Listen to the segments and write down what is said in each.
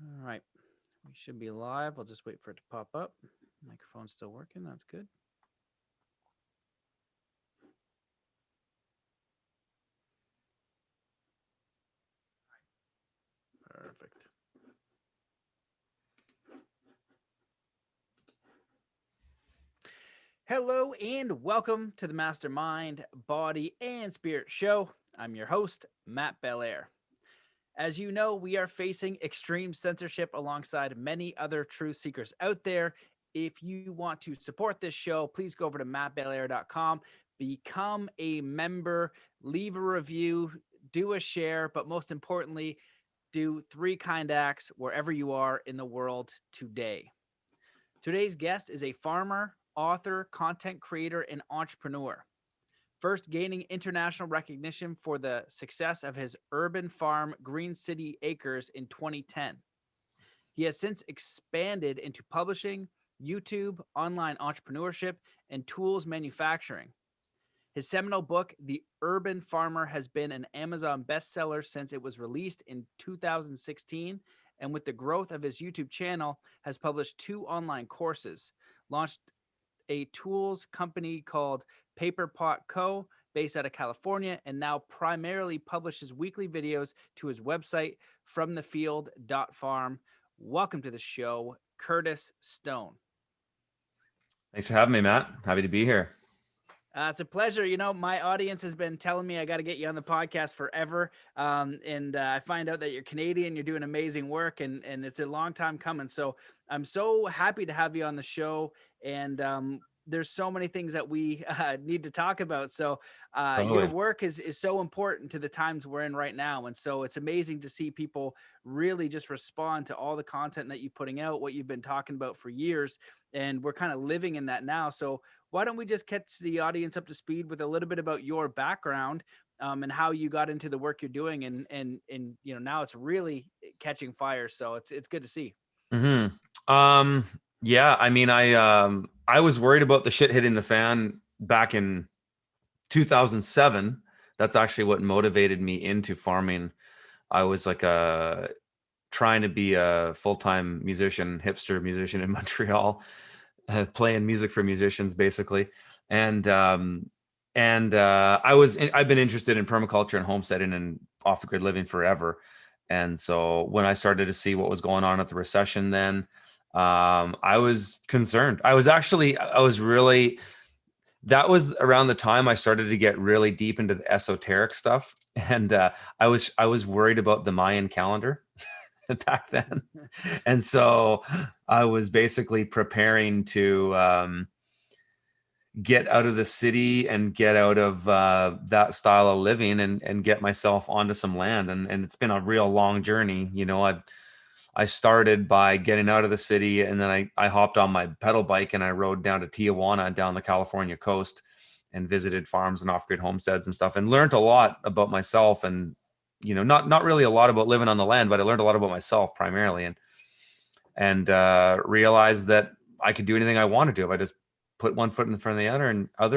All right. We should be live. I'll just wait for it to pop up. Microphone's still working. That's good. Perfect. Hello and welcome to the Mastermind Body and Spirit Show. I'm your host, Matt Belair. As you know, we are facing extreme censorship alongside many other truth seekers out there. If you want to support this show, please go over to mattbelair.com, become a member, leave a review, do a share, but most importantly, do 3 kind acts wherever you are in the world today. Today's guest is a farmer, author, content creator, and entrepreneur, first gaining international recognition for the success of his urban farm Green City Acres in 2010. He has since expanded into publishing, YouTube, online entrepreneurship, and tools manufacturing. His seminal book, The Urban Farmer, has been an Amazon bestseller since it was released in 2016, and with the growth of his YouTube channel, has published 2 online courses, launched a tools company called Paper Pot Co., based out of California, and now primarily publishes weekly videos to his website, fromthefield.farm. Welcome to the show, Curtis Stone. Thanks for having me, Matt. Happy to be here. It's a pleasure. You know, my audience has been telling me I got to get you on the podcast forever. And I find out that you're Canadian, you're doing amazing work, and it's a long time coming. So I'm so happy to have you on the show. And there's so many things that we need to talk about. So your Totally. work is so important to the times we're in right now. And so it's amazing to see people really just respond to all the content that you're putting out, what you've been talking about for years. And we're kind of living in that now. So why don't we just catch the audience up to speed with a little bit about your background and how you got into the work you're doing, and you know, now it's really catching fire. So it's good to see. Um, yeah, I mean, I was worried about the shit hitting the fan back in 2007. That's actually what motivated me into farming. I was like trying to be a full-time musician, hipster musician in Montreal, playing music for musicians basically. And I've been interested in permaculture and homesteading and off the grid living forever. And so when I started to see what was going on at the recession, then I was concerned. I was really, that was around the time I started to get really deep into the esoteric stuff. And I was worried about the Mayan calendar back then. And so I was basically preparing to get out of the city and get out of that style of living, and get myself onto some land. And it's been a real long journey. You know, I started by getting out of the city, and then I hopped on my pedal bike and I rode down to Tijuana, down the California coast, and visited farms and off-grid homesteads and stuff, and learned a lot about myself. And you know, not really a lot about living on the land, but I learned a lot about myself primarily, and realized that I could do anything I wanted to if I just put one foot in front of the other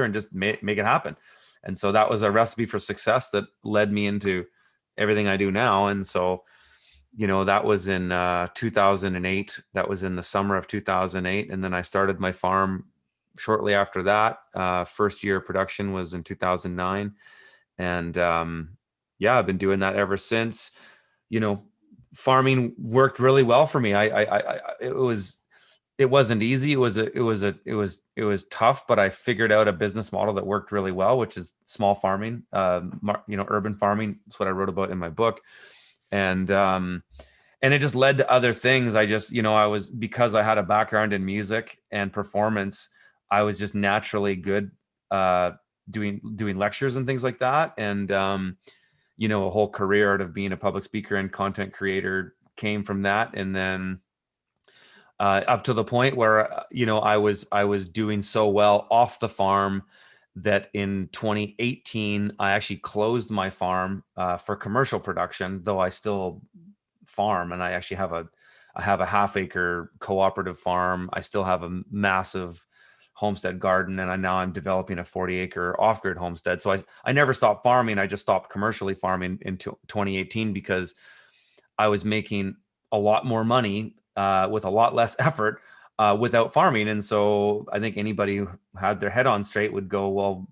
and just make it happen. And so that was a recipe for success that led me into everything I do now. And so, you know, that was in 2008. That was in the summer of 2008. And then I started my farm shortly after that. First year of production was in 2009. And yeah, I've been doing that ever since. You know, farming worked really well for me. It wasn't easy. It was tough, but I figured out a business model that worked really well, which is small farming, you know, urban farming. That's what I wrote about in my book. And it just led to other things. I just, you know, because I had a background in music and performance, I was just naturally good doing lectures and things like that. And you know, a whole career out of being a public speaker and content creator came from that. And then up to the point where you know, I was doing so well off the farm that in 2018 I actually closed my farm for commercial production, though I still farm. And I actually have a half-acre cooperative farm. I still have a massive homestead garden, and now I'm developing a 40-acre off-grid homestead. So I never stopped farming. I just stopped commercially farming in 2018 because I was making a lot more money with a lot less effort without farming. And so I think anybody who had their head on straight would go, well,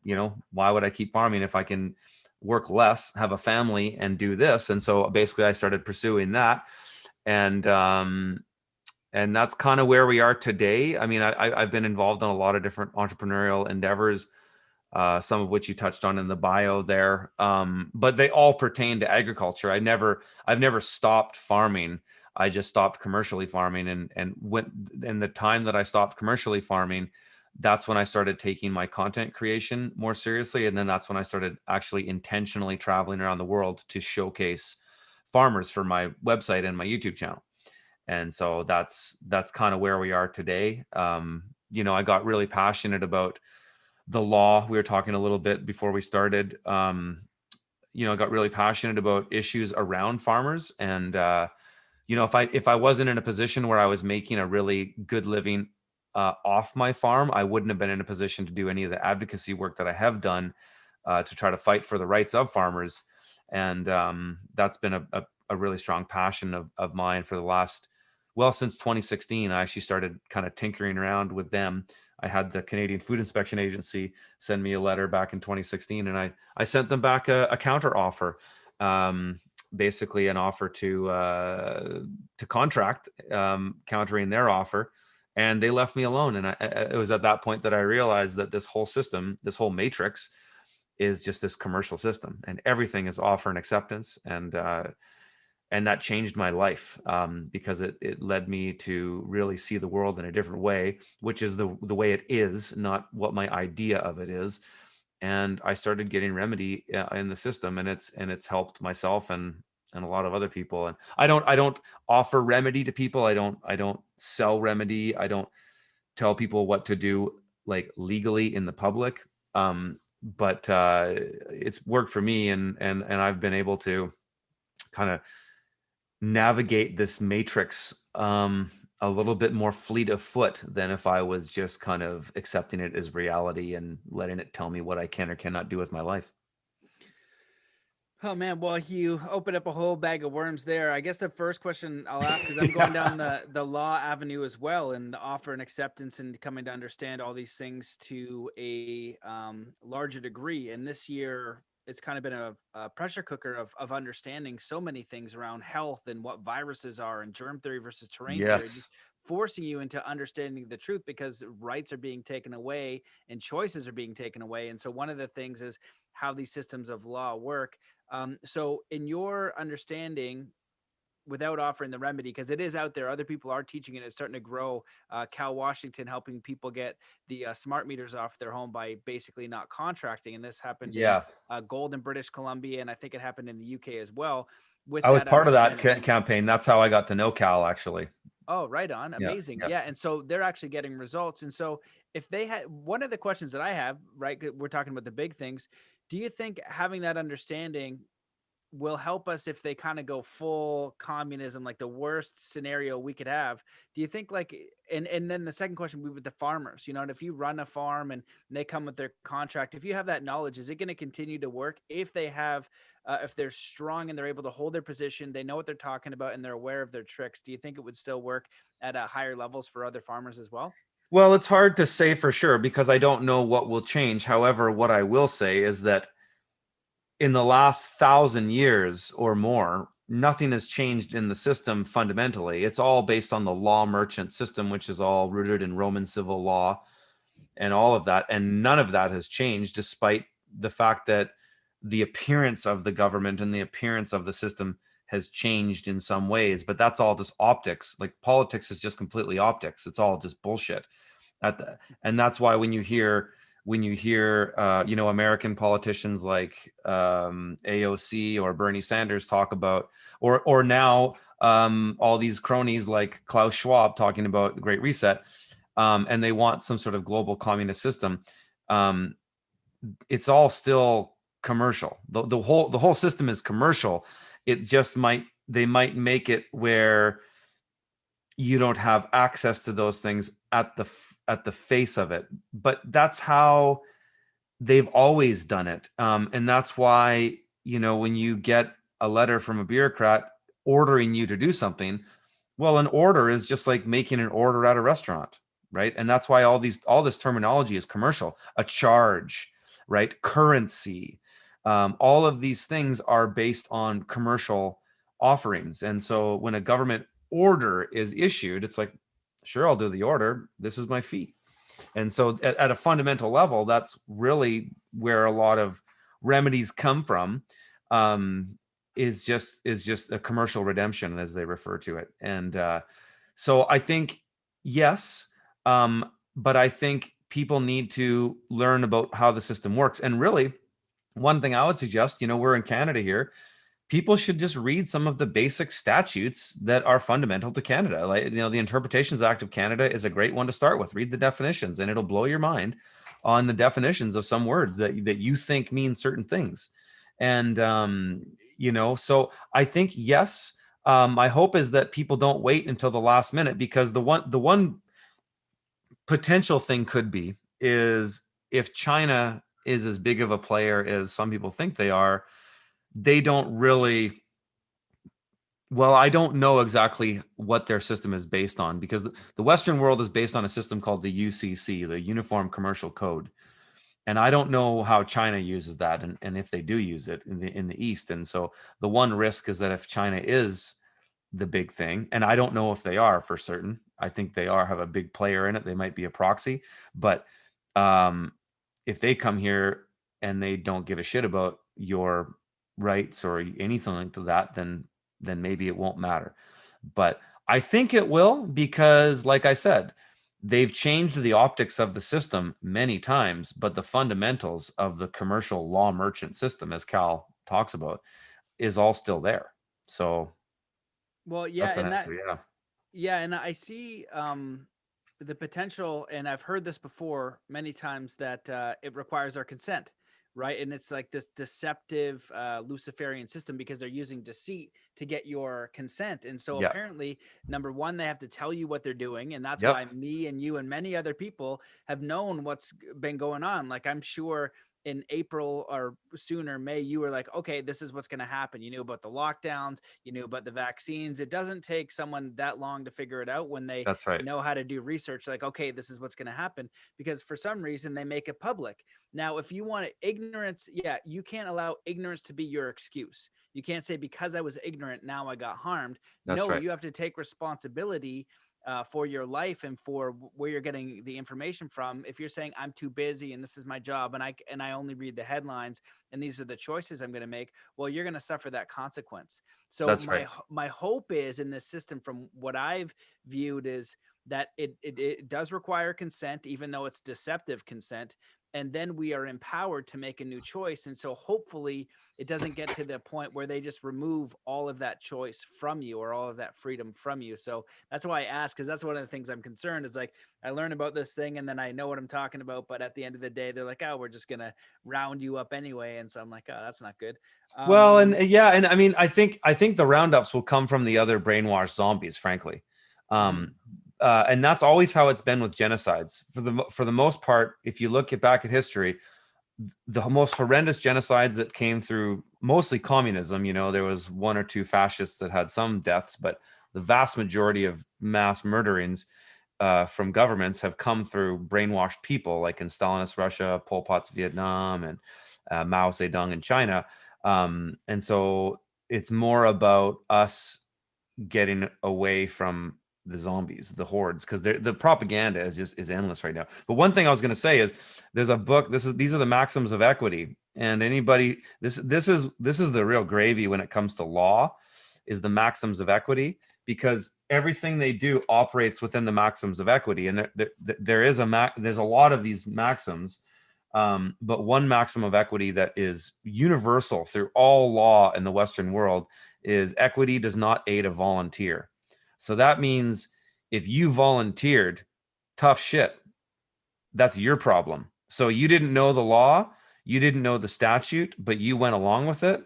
why would I keep farming if I can work less, have a family, and do this? And so basically I started pursuing that. And that's kind of where we are today. I mean, I've been involved in a lot of different entrepreneurial endeavors, some of which you touched on in the bio there. But they all pertain to agriculture. I've never stopped farming. I just stopped commercially farming. And when in the time that I stopped commercially farming, that's when I started taking my content creation more seriously. And then that's when I started actually intentionally traveling around the world to showcase farmers for my website and my YouTube channel. And so that's kind of where we are today. I got really passionate about the law. We were talking a little bit before we started. I got really passionate about issues around farmers. And if I wasn't in a position where I was making a really good living off my farm, I wouldn't have been in a position to do any of the advocacy work that I have done to try to fight for the rights of farmers. And that's been a really strong passion of mine for the last, since 2016. I actually started kind of tinkering around with them. I had the Canadian Food Inspection Agency send me a letter back in 2016, and I sent them back a counter offer, basically an offer to contract, countering their offer, and they left me alone. And it was at that point that I realized that this whole system, this whole matrix, is just this commercial system, and everything is offer and acceptance. And that changed my life, because it led me to really see the world in a different way, which is the way it is, not what my idea of it is. And I started getting remedy in the system, and it's helped myself and a lot of other people. And I don't offer remedy to people. I don't sell remedy. I don't tell people what to do, like, legally in the public. But it's worked for me, and I've been able to kind of navigate this matrix a little bit more fleet of foot than if I was just kind of accepting it as reality and letting it tell me what I can or cannot do with my life. Oh man, well, you opened up a whole bag of worms there. I guess the first question I'll ask, because I'm going down the law avenue as well, and the offer and acceptance, and coming to understand all these things to a larger degree. And this year, it's kind of been a pressure cooker of understanding so many things around health and what viruses are, and germ theory versus terrain theory, Yes. just forcing you into understanding the truth, because rights are being taken away and choices are being taken away. And so one of the things is how these systems of law work. So, in your understanding, without offering the remedy, because it is out there, other people are teaching it. It's starting to grow. Cal Washington helping people get the smart meters off their home by basically not contracting, and this happened in Yeah. Golden, British Columbia, and I think it happened in the UK as well. With I was that part of that understanding. campaign. That's how I got to know Cal, actually. Oh, right on. Yeah. Amazing. Yeah. Yeah. And so they're actually getting results. And so if they had, one of the questions that I have, right, we're talking about the big things. Do you think having that understanding will help us if they kind of go full communism, like the worst scenario we could have? Do you think, like, and then the second question would be with the farmers, and if you run a farm and they come with their contract, if you have that knowledge, is it going to continue to work if they have, if they're strong and they're able to hold their position, they know what they're talking about, and they're aware of their tricks? Do you think it would still work at higher levels for other farmers as well? Well, it's hard to say for sure because I don't know what will change. However, what I will say is that in the last 1,000 years or more, nothing has changed in the system fundamentally. It's all based on the law merchant system, which is all rooted in Roman civil law and all of that. And none of that has changed, despite the fact that the appearance of the government and the appearance of the system has changed in some ways. But that's all just optics. Like, politics is just completely optics. It's all just bullshit. And that's why when you hear American politicians like AOC or Bernie Sanders talk about, or now all these cronies like Klaus Schwab talking about the Great Reset, and they want some sort of global communist system. It's all still commercial. The whole system is commercial. It just they might make it where you don't have access to those things at the face of it, but that's how they've always done it. And that's why, when you get a letter from a bureaucrat ordering you to do something, Well, an order is just like making an order at a restaurant, right? And that's why all this terminology is commercial. A charge, right? Currency. All of these things are based on commercial offerings. And so when a government order is issued, it's like, sure, I'll do the order. This is my fee. And so at a fundamental level, that's really where a lot of remedies come from. Is just a commercial redemption, as they refer to it. And so I think yes, but I think people need to learn about how the system works. And really, one thing I would suggest, we're in Canada here, people should just read some of the basic statutes that are fundamental to Canada. Like, the Interpretations Act of Canada is a great one to start with. Read the definitions, and it'll blow your mind on the definitions of some words that you think mean certain things. And so I think yes. My hope is that people don't wait until the last minute, because the one potential thing could be is if China is as big of a player as some people think they are, they don't really, well, I don't know exactly what their system is based on, because the Western world is based on a system called the UCC, the Uniform Commercial Code. And I don't know how China uses that, and if they do use it in the East. And so the one risk is that if China is the big thing, and I don't know if they are for certain, I think they have a big player in it. They might be a proxy, but if they come here and they don't give a shit about your rights or anything like that, then maybe it won't matter. But I think it will, because like I said, they've changed the optics of the system many times, but the fundamentals of the commercial law merchant system, as Cal talks about, is all still there. So Well, yeah, that's an and that answer. Yeah. yeah, and I see the potential, and I've heard this before many times, that it requires our consent, right? And it's like this deceptive Luciferian system, because they're using deceit to get your consent. And so Yeah. apparently, number one, they have to tell you what they're doing, and that's Yep. why me and you and many other people have known what's been going on. Like, I'm sure in April or sooner, May, you were like, okay, this is what's going to happen. You knew about the lockdowns, you knew about the vaccines. It doesn't take someone that long to figure it out when they That's right. know how to do research. Like, okay, this is what's going to happen, because for some reason they make it public. Now, if you want ignorance, yeah, you can't allow ignorance to be your excuse. You can't say, because I was ignorant, now I got harmed. That's No, right. you have to take responsibility for your life and for where you're getting the information from. If you're saying, I'm too busy and this is my job, and I only read the headlines and these are the choices I'm going to make, well, you're going to suffer that consequence. So That's my right. my hope is, in this system, from what I've viewed, is that it does require consent, even though it's deceptive consent, and then we are empowered to make a new choice. And so hopefully it doesn't get to the point where they just remove all of that choice from you, or all of that freedom from you. So that's why I ask, because that's one of the things I'm concerned is, like, I learn about this thing and then I know what I'm talking about, but at the end of the day, they're like, oh, we're just gonna round you up anyway. And so I'm like, oh, that's not good. Well, and yeah, and I mean, I think the roundups will come from the other brainwashed zombies, frankly. Mhm. Um, and that's always how it's been with genocides. For the most part, if you look back at history, the most horrendous genocides that came through mostly communism, there was one or two fascists that had some deaths, but the vast majority of mass murderings from governments have come through brainwashed people, like in Stalinist Russia, Pol Pot's Vietnam, and Mao Zedong in China. And so it's more about us getting away from the zombies, the hordes, because the propaganda is endless right now. But one thing I was going to say is, there's a book. These are the Maxims of Equity, and anybody, this is the real gravy when it comes to law, is the Maxims of Equity, because everything they do operates within the Maxims of Equity, and there's a lot of these maxims. But one maxim of equity that is universal through all law in the Western world is, equity does not aid a volunteer. So that means if you volunteered, tough shit, that's your problem. So you didn't know the law, you didn't know the statute, but you went along with it.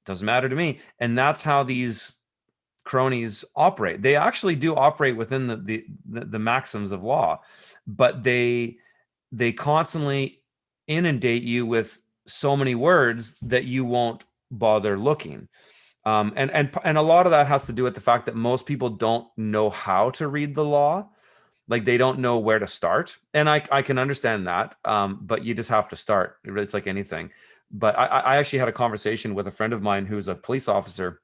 Doesn't matter to me. And that's how these cronies operate. They actually do operate within the maxims of law, but they constantly inundate you with so many words that you won't bother looking. And a lot of that has to do with the fact that most people don't know how to read the law. Like they don't know where to start, and I can understand that. But you just have to start. It's like anything. But I actually had a conversation with a friend of mine who's a police officer,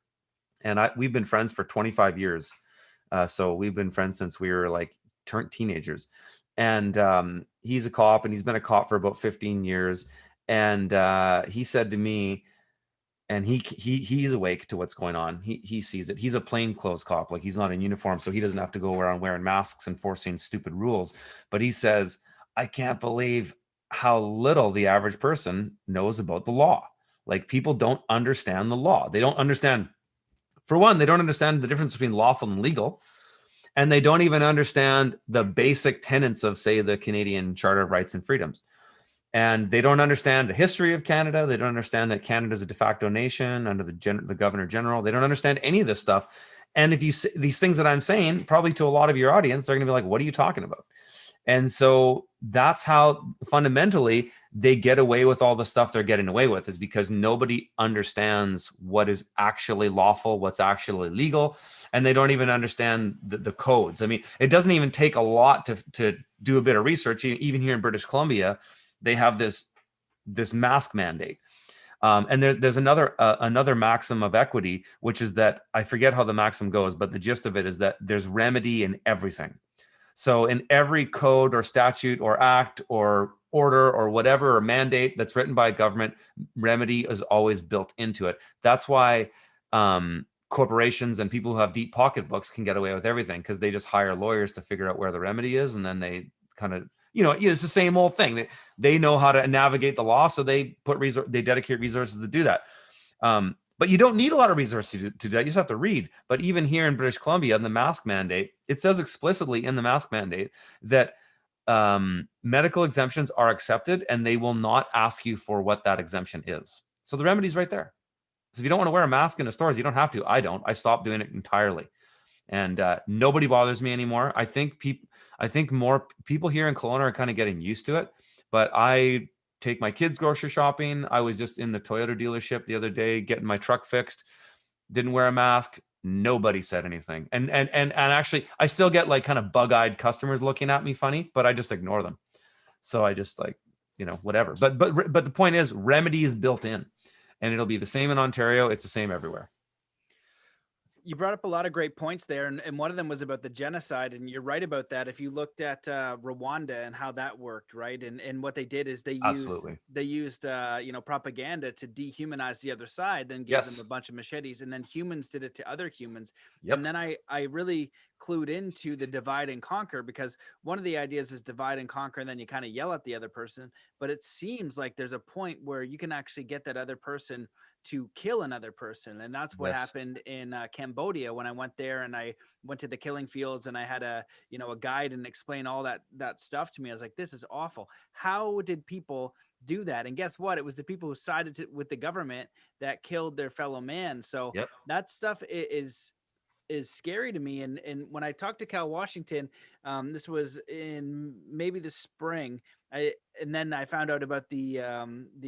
and we've been friends for 25 years. So we've been friends since we were like turned teenagers. And he's a cop, and he's been a cop for about 15 years. And he said to me, and he's awake to what's going on. He sees it. He's a plainclothes cop, like he's not in uniform, so he doesn't have to go around wearing masks, enforcing stupid rules. But he says, I can't believe how little the average person knows about the law. Like people don't understand the law. They don't understand, for one, they don't understand the difference between lawful and legal, and they don't even understand the basic tenets of, say, the Canadian Charter of Rights and Freedoms. And they don't understand the history of Canada. They don't understand that Canada is a de facto nation under the Governor General. They don't understand any of this stuff. And if you these things that I'm saying, probably to a lot of your audience, they're going to be like, "What are you talking about?" And so that's how fundamentally they get away with all the stuff they're getting away with, is because nobody understands what is actually lawful, what's actually legal, and they don't even understand the codes. I mean, it doesn't even take a lot to do a bit of research. Even here in British Columbia, they have this mask mandate. And there's another maxim of equity, which is that, I forget how the maxim goes, but the gist of it is that there's remedy in everything. So in every code or statute or act or order or whatever, or mandate that's written by a government, remedy is always built into it. That's why corporations and people who have deep pocketbooks can get away with everything, because they just hire lawyers to figure out where the remedy is, and then they kind of, it's the same old thing. They know how to navigate the law, so they dedicate resources to do that. But you don't need a lot of resources to do that. You just have to read. But even here in British Columbia, in the mask mandate, it says explicitly in the mask mandate that medical exemptions are accepted, and they will not ask you for what that exemption is. So the remedy's right there. So if you don't want to wear a mask in the stores, you don't have to. I don't. I stopped doing it entirely, and nobody bothers me anymore. I think more people here in Kelowna are kind of getting used to it, but I take my kids grocery shopping. I was just in the Toyota dealership the other day getting my truck fixed. Didn't wear a mask. Nobody said anything. And actually, I still get like kind of bug-eyed customers looking at me funny, but I just ignore them. So I just like, whatever. But the point is, remedy is built in, and it'll be the same in Ontario. It's the same everywhere. You brought up a lot of great points there, and one of them was about the genocide, and you're right about that. If you looked at Rwanda and how that worked, right, and what they did is Absolutely. they used propaganda to dehumanize the other side, then gave them a Yes. bunch of machetes, and then humans did it to other humans. And Yep. then I really clued into the divide and conquer, because one of the ideas is divide and conquer, and then you kind of yell at the other person. But it seems like there's a point where you can actually get that other person to kill another person, and that's what Yes. happened in Cambodia when I went there, and I went to the killing fields, and I had a guide and explain all that stuff to me. I was like, this is awful. How did people do that? And guess what? It was the people who sided with the government that killed their fellow man. So Yep. that stuff is scary to me. And when I talked to Cal Washington, this was in maybe the spring. And then I found out about the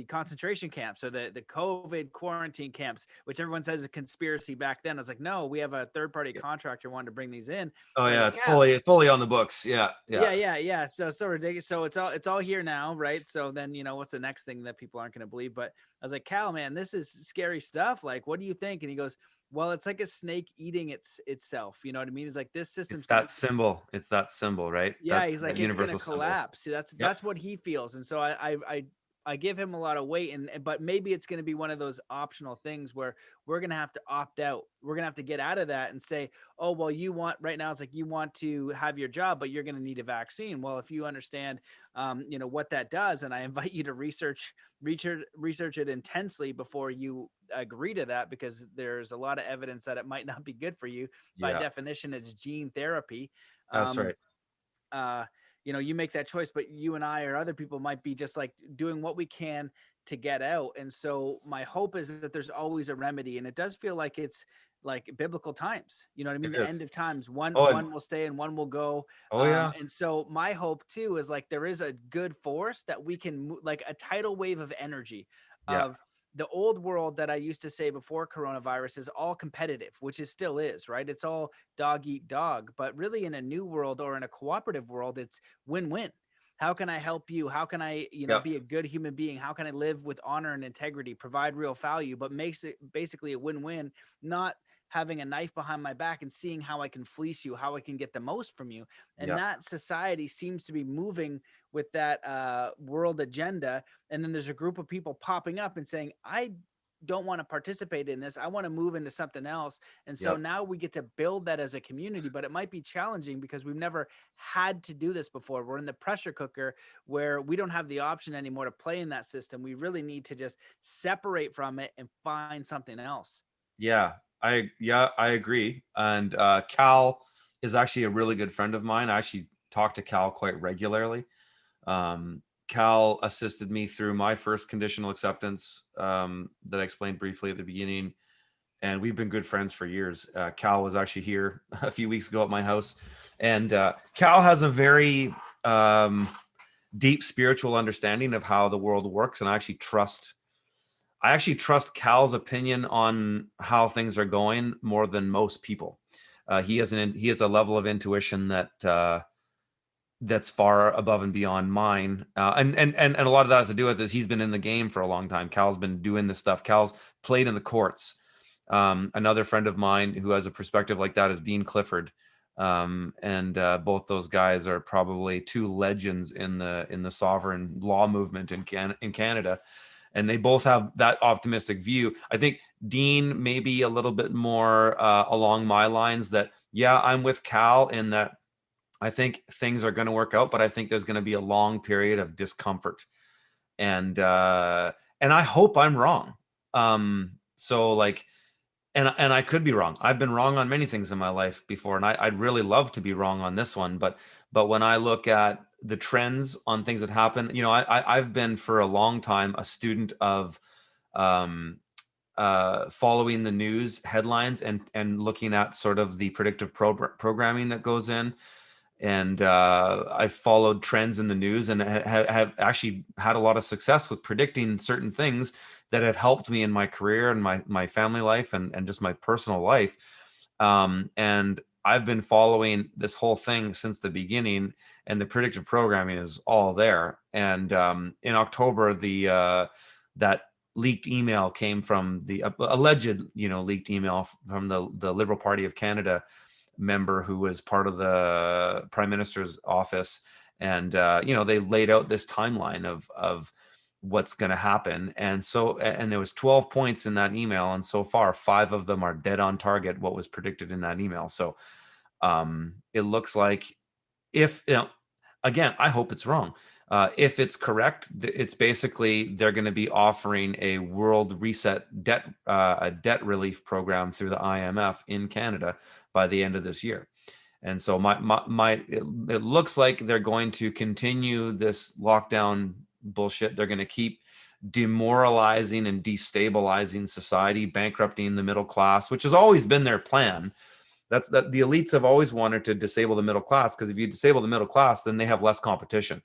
concentration camps, so the COVID quarantine camps, which everyone says is a conspiracy back then. I was like, no, we have a third party Yep. contractor wanting to bring these in. Oh And I go, yeah, it's Cal, fully on the books. Yeah. Yeah. yeah. So ridiculous. So it's all here now, right? So then what's the next thing that people aren't going to believe? But I was like, Cal, man, this is scary stuff. Like, what do you think? And he goes, well, it's like a snake eating itself. You know what I mean? It's like this It's system's gonna that symbol. It's that symbol, right? yeah, That's he's that like, it's gonna universal symbol. collapse. See, that's Yep. that's what he feels, and so I give him a lot of weight, and but maybe it's gonna be one of those optional things where we're gonna have to opt out. We're gonna have to get out of that and say, oh well, you want right now it's like you want to have your job, but you're gonna need a vaccine. Well, if you understand, what that does, and I invite you to research it intensely before you agree to that, because there's a lot of evidence that it might not be good for you. By Yeah. definition, it's gene therapy. That's um, right. uh, you make that choice, but you and I or other people might be just like doing what we can to get out. And so my hope is that there's always a remedy. And it does feel like it's like biblical times, you know what I mean? It The is. end of times, one, Oh, and one will stay and one will go. oh yeah. And so my hope too is like, there is a good force that we can like a tidal wave of energy Yeah. of the old world that I used to say before coronavirus is all competitive, which it still is, right? It's all dog eat dog. But really, in a new world or in a cooperative world, it's win-win. How can I help you? How can I, Yep. be a good human being? How can I live with honor and integrity, provide real value, but makes it basically a win-win, not having a knife behind my back and seeing how I can fleece you, how I can get the most from you. And Yeah. that society seems to be moving with that world agenda. And then there's a group of people popping up and saying, I don't want to participate in this. I want to move into something else. And so Yep. now we get to build that as a community, but it might be challenging because we've never had to do this before. We're in the pressure cooker where we don't have the option anymore to play in that system. We really need to just separate from it and find something else. I agree. And Cal is actually a really good friend of mine. I actually talk to Cal quite regularly. Cal assisted me through my first conditional acceptance that I explained briefly at the beginning, and we've been good friends for years. Cal was actually here a few weeks ago at my house, and Cal has a very deep spiritual understanding of how the world works, and I actually trust Cal's opinion on how things are going more than most people. He has a level of intuition that's far above and beyond mine, and a lot of that has to do with this. He's been in the game for a long time. Cal's been doing this stuff. Cal's played in the courts. Another friend of mine who has a perspective like that is Dean Clifford, and both those guys are probably two legends in the sovereign law movement in Canada. And they both have that optimistic view. I think Dean may be a little bit more along my lines that, yeah, I'm with Cal in that I think things are going to work out, but I think there's going to be a long period of discomfort. And I hope I'm wrong. So like, and I could be wrong. I've been wrong on many things in my life before, and I'd really love to be wrong on this one. But when I look at the trends on things that happen, I've been for a long time a student of following the news headlines and looking at sort of the predictive programming that goes in. And I've followed trends in the news and have actually had a lot of success with predicting certain things that have helped me in my career and my family life and just my personal life. And I've been following this whole thing since the beginning, and the predictive programming is all there. And in October, that leaked email came from the alleged, leaked email from the Liberal Party of Canada member who was part of the Prime Minister's office. And they laid out this timeline of what's going to happen. And there was 12 points in that email, and so far 5 of them are dead on target what was predicted in that email. So it looks like, if again, I hope it's wrong. If it's correct, it's basically they're going to be offering a world reset debt a debt relief program through the IMF in Canada by the end of this year. And so it looks like they're going to continue this lockdown bullshit. They're going to keep demoralizing and destabilizing society, bankrupting the middle class, which has always been their plan. That's that the elites have always wanted to disable the middle class, because if you disable the middle class, then they have less competition.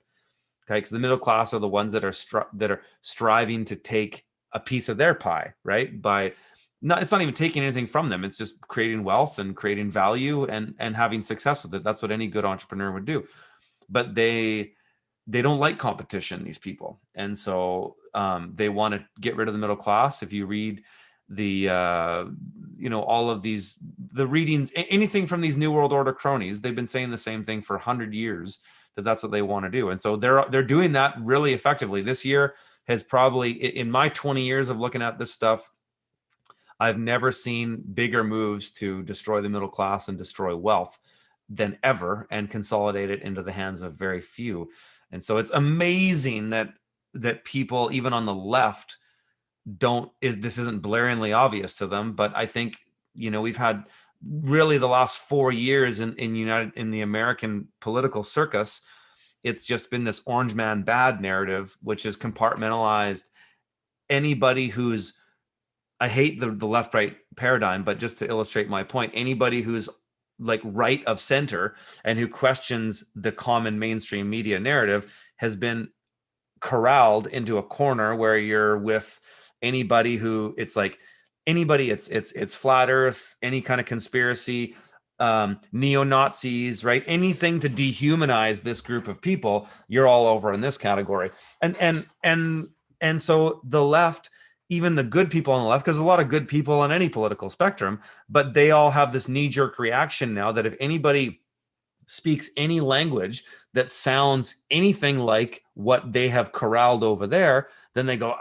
Okay, because the middle class are the ones that are striving to take a piece of their pie, right? It's not even taking anything from them. It's just creating wealth and creating value and having success with it. That's what any good entrepreneur would do. But they don't like competition, these people, and so they want to get rid of the middle class. If you read the all of the readings, anything from these New World Order cronies, they've been saying the same thing for 100 years, that's what they want to do. And so they're doing that really effectively. This year has probably, in my 20 years of looking at this stuff, I've never seen bigger moves to destroy the middle class and destroy wealth than ever, and consolidate it into the hands of very few. And so it's amazing that people, even on the left, this isn't blaringly obvious to them. But I think, we've had really the last 4 years in the American political circus, it's just been this orange man bad narrative, which is compartmentalized anybody who's, I hate the left right paradigm, but just to illustrate my point, anybody who's like right of center and who questions the common mainstream media narrative has been corralled into a corner where you're with anybody who, it's like anybody, it's flat earth, any kind of conspiracy, neo-Nazis, right? Anything to dehumanize this group of people, you're all over in this category. And so the left, even the good people on the left, because a lot of good people on any political spectrum, but they all have this knee-jerk reaction now that if anybody speaks any language that sounds anything like what they have corralled over there, then they go,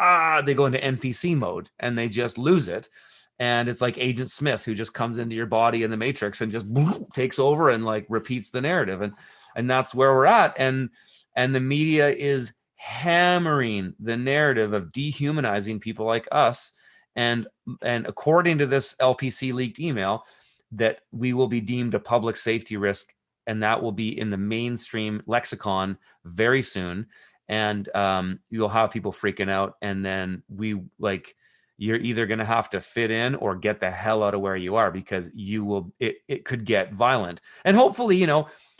they go into NPC mode and they just lose it. And it's like Agent Smith, who just comes into your body in the Matrix and just takes over and like repeats the narrative. And that's where we're at. And the media is hammering the narrative of dehumanizing people like us. And according to this LPC leaked email, that we will be deemed a public safety risk, and that will be in the mainstream lexicon very soon. And you'll have people freaking out, and then you're either going to have to fit in or get the hell out of where you are, because it could get violent. And hopefully,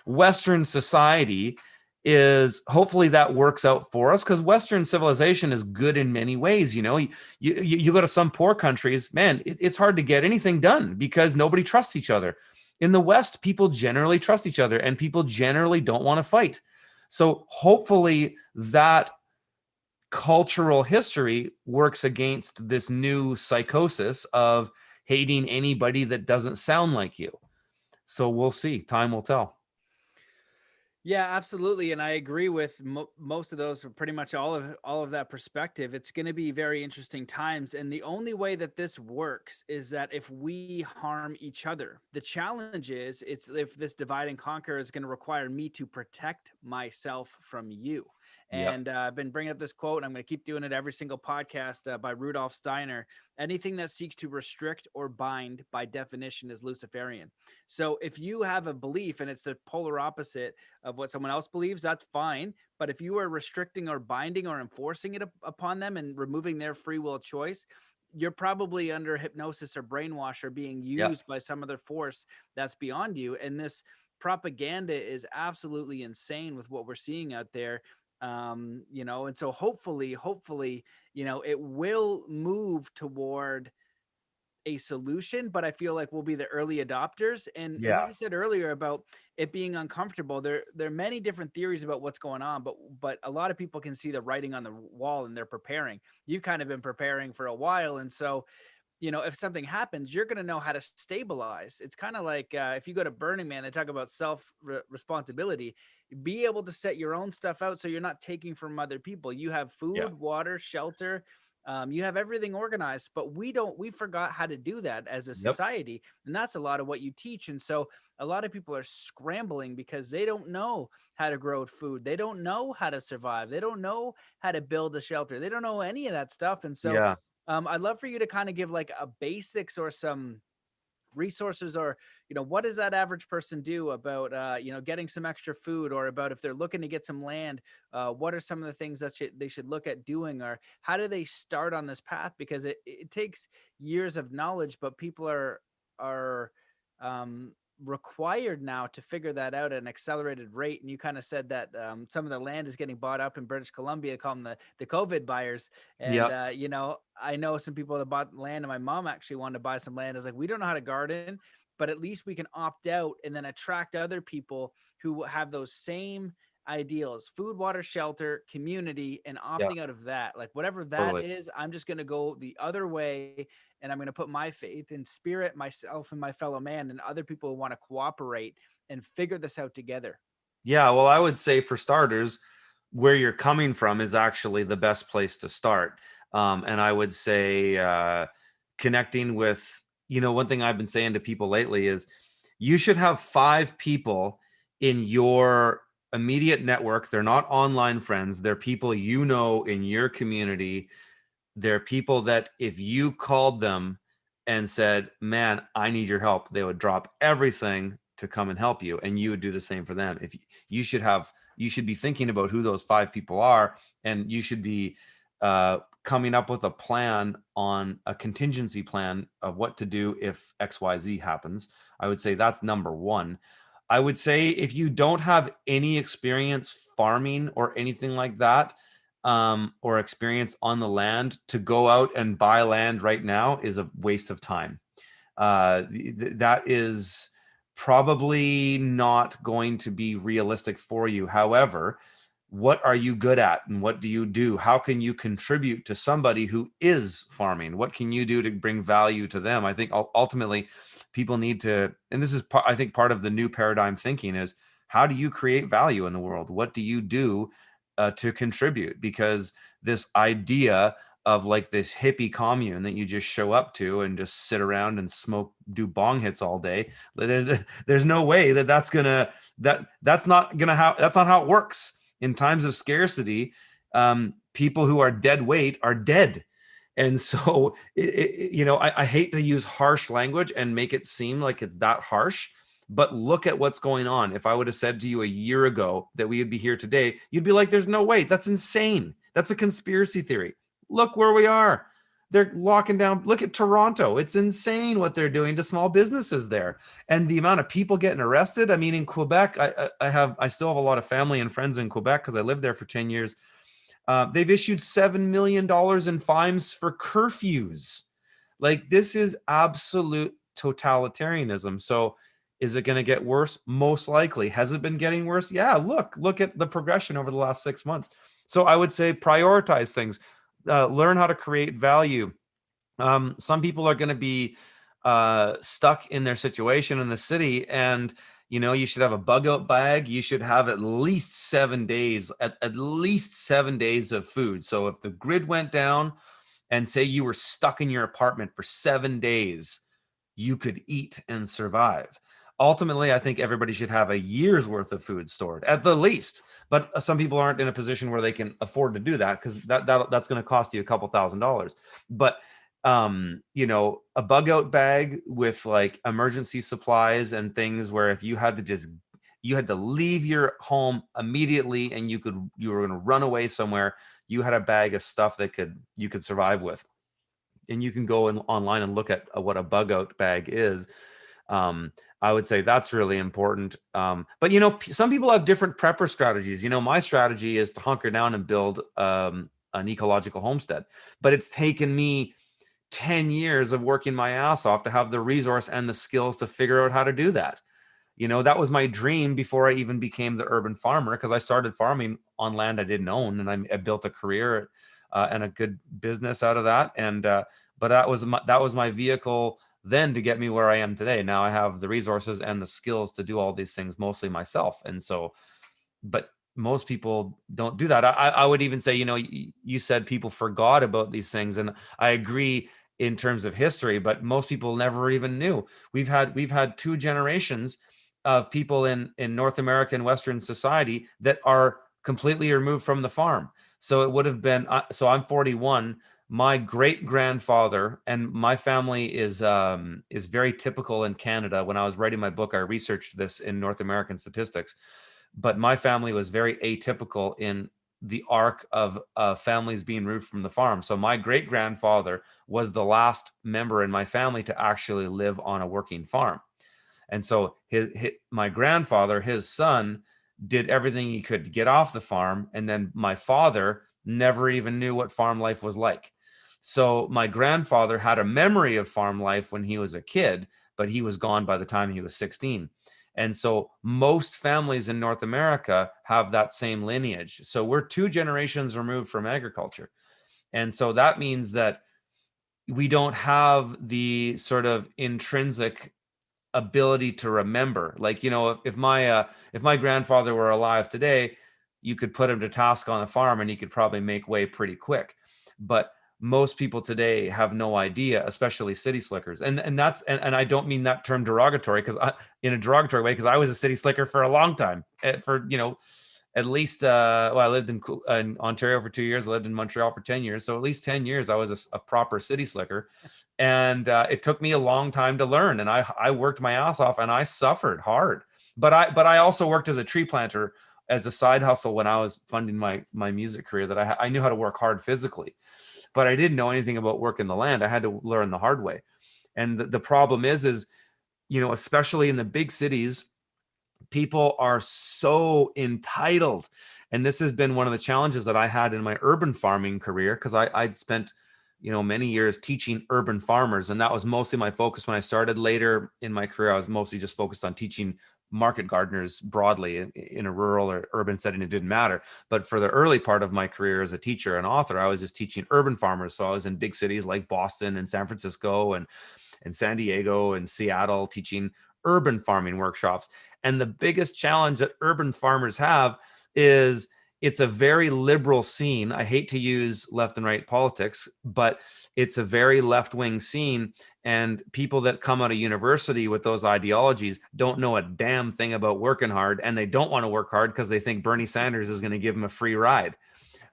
Western society is, hopefully that works out for us, because Western civilization is good in many ways. You go to some poor countries, man, it's hard to get anything done because nobody trusts each other. In the West, people generally trust each other, and people generally don't want to fight. So hopefully that cultural history works against this new psychosis of hating anybody that doesn't sound like you. So we'll see. Time will tell. Yeah, absolutely, and I agree with most of those, pretty much all of that perspective. It's going to be very interesting times, and the only way that this works is that if we harm each other. The challenge is, it's if this divide and conquer is going to require me to protect myself from you. Yep. And I've been bringing up this quote, and I'm going to keep doing it every single podcast, by Rudolf Steiner. Anything that seeks to restrict or bind, by definition, is Luciferian. So if you have a belief and it's the polar opposite of what someone else believes, that's fine. But if you are restricting or binding or enforcing it upon them and removing their free will choice, you're probably under hypnosis or brainwash or being Yep. used by some other force that's beyond you. And this propaganda is absolutely insane with what we're seeing out there. And so hopefully, it will move toward a solution, but I feel like we'll be the early adopters. And what Yeah. you said earlier about it being uncomfortable, there are many different theories about what's going on, but a lot of people can see the writing on the wall and they're preparing. You've kind of been preparing for a while, and so if something happens, you're going to know how to stabilize. It's kind of like if you go to Burning Man, they talk about responsibility. Be able to set your own stuff out so you're not taking from other people. You have Yeah. food, water, shelter. You have everything organized, but we forgot how to do that as a Yep. society. And that's a lot of what you teach. And so a lot of people are scrambling because they don't know how to grow food. They don't know how to survive. They don't know how to build a shelter. They don't know any of that stuff. And so Yeah. I'd love for you to kind of give like a basics or some resources, or what does that average person do about getting some extra food, or about if they're looking to get some land, what are some of the things that they should look at doing, or how do they start on this path? Because it takes years of knowledge, but people are required now to figure that out at an accelerated rate. And you kind of said that some of the land is getting bought up in British Columbia. They call them the COVID buyers. And Yep. I know some people that bought land, and my mom actually wanted to buy some land. I was like, we don't know how to garden, but at least we can opt out and then attract other people who have those same ideals: food, water, shelter, community, and Yeah. opting out of that. Like whatever that Totally. is, I'm just going to go the other way, and I'm going to put my faith in spirit, myself, and my fellow man, and other people who want to cooperate and figure this out together. Yeah. Well, I would say for starters, where you're coming from is actually the best place to start. And I would say connecting with, one thing I've been saying to people lately is you should have 5 people in your immediate network. They're not online friends. They're people in your community. They're people that if you called them and said, man, I need your help, they would drop everything to come and help you. And you would do the same for them. If you should be thinking about who those 5 people are, and you should be coming up with a plan, on a contingency plan of what to do if XYZ happens. I would say that's number 1. I would say if you don't have any experience farming or anything like that, or experience on the land, to go out and buy land right now is a waste of time. That is probably not going to be realistic for you. However, what are you good at and what do you do? How can you contribute to somebody who is farming? What can you do to bring value to them? I think ultimately people need to, and this is I think part of the new paradigm thinking is, how do you create value in the world? What do you do to contribute? Because this idea of like this hippie commune that you just show up to and just sit around and smoke, do bong hits all day, there's no way that's not how it works. In times of scarcity, people who are dead weight are dead. And so, I hate to use harsh language and make it seem like it's that harsh, but look at what's going on. If I would have said to you a year ago that we would be here today, you'd be like, there's no way. That's insane. That's a conspiracy theory. Look where we are. They're locking down. Look at Toronto. It's insane what they're doing to small businesses there. And the amount of people getting arrested. I mean, in Quebec, I still have a lot of family and friends in Quebec because I lived there for 10 years. They've issued $7 million in fines for curfews. Like, this is absolute totalitarianism. So is it going to get worse? Most likely. Has it been getting worse? Yeah, look at the progression over the last 6 months. So I would say prioritize things. Learn how to create value. Some people are going to be stuck in their situation in the city, and you should have a bug out bag. You should have at least 7 days, at least 7 days of food. So if the grid went down and say you were stuck in your apartment for 7 days, you could eat and survive. Ultimately, I think everybody should have a year's worth of food stored at the least. But some people aren't in a position where they can afford to do that, because that's going to cost you a couple $1,000s. But a bug out bag with like emergency supplies and things, where if you had to leave your home immediately and you were going to run away somewhere, you had a bag of stuff that you could survive with. And you can go online and look at what a bug out bag is. I would say that's really important. But some people have different prepper strategies. My strategy is to hunker down and build an ecological homestead. But it's taken me 10 years of working my ass off to have the resource and the skills to figure out how to do that. That was my dream before I even became the urban farmer, because I started farming on land I didn't own, and I built a career and a good business out of that. And but that was my vehicle then to get me where I am today. Now I have the resources and the skills to do all these things mostly myself. And so, but most people don't do that. I would even say, you said people forgot about these things, and I agree in terms of history, but most people never even knew. We've had 2 generations of people in North American Western society that are completely removed from the farm. So it would have been, so I'm 41. My great grandfather, and my family is very typical in Canada. When I was writing my book, I researched this in North American statistics, but my family was very atypical in the arc of families being removed from the farm. So my great grandfather was the last member in my family to actually live on a working farm. And so my grandfather, his son, did everything he could to get off the farm. And then my father never even knew what farm life was like. So my grandfather had a memory of farm life when he was a kid, but he was gone by the time he was 16. And so most families in North America have that same lineage. So we're 2 generations removed from agriculture. And so that means that we don't have the sort of intrinsic ability to remember. Like, if my grandfather were alive today, you could put him to task on a farm and he could probably make way pretty quick. But most people today have no idea, especially city slickers. And I don't mean that term derogatory, in a derogatory way, because I was a city slicker for a long time, for at least I lived in Ontario for 2 years. I lived in Montreal for 10 years. So at least 10 years I was a proper city slicker. And it took me a long time to learn. And I worked my ass off and I suffered hard. But I also worked as a tree planter as a side hustle when I was funding my music career, that I knew how to work hard physically. But I didn't know anything about working the land. I had to learn the hard way. And the problem is, especially in the big cities, people are so entitled And this has been one of the challenges that I had in my urban farming career, because I'd spent, many years teaching urban farmers, and that was mostly my focus when I started. Later in my career, I was mostly just focused on teaching market gardeners broadly in a rural or urban setting. It didn't matter. But for the early part of my career as a teacher and author, I was just teaching urban farmers. So I was in big cities like Boston and San Francisco and San Diego and Seattle, teaching urban farming workshops. And the biggest challenge that urban farmers have is it's a very liberal scene. I hate to use left and right politics, but it's a very left-wing scene. And people that come out of university with those ideologies don't know a damn thing about working hard, and they don't want to work hard because they think Bernie Sanders is going to give them a free ride.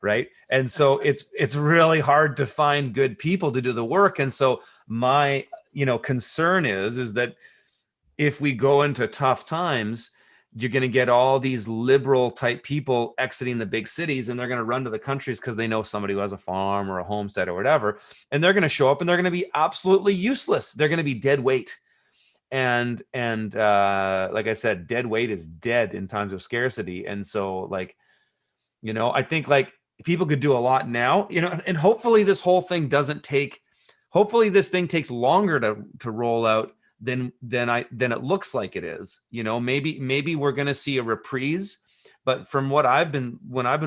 Right. And so it's really hard to find good people to do the work. And so my, concern is that if we go into tough times, you're going to get all these liberal type people exiting the big cities, and they're going to run to the countries because they know somebody who has a farm or a homestead or whatever. And they're going to show up and they're going to be absolutely useless. They're going to be dead weight. And like I said, dead weight is dead in times of scarcity. And so I think people could do a lot now, and hopefully this whole thing hopefully this thing takes longer to roll out than it looks like it is. Maybe we're going to see a reprise, but from when I've been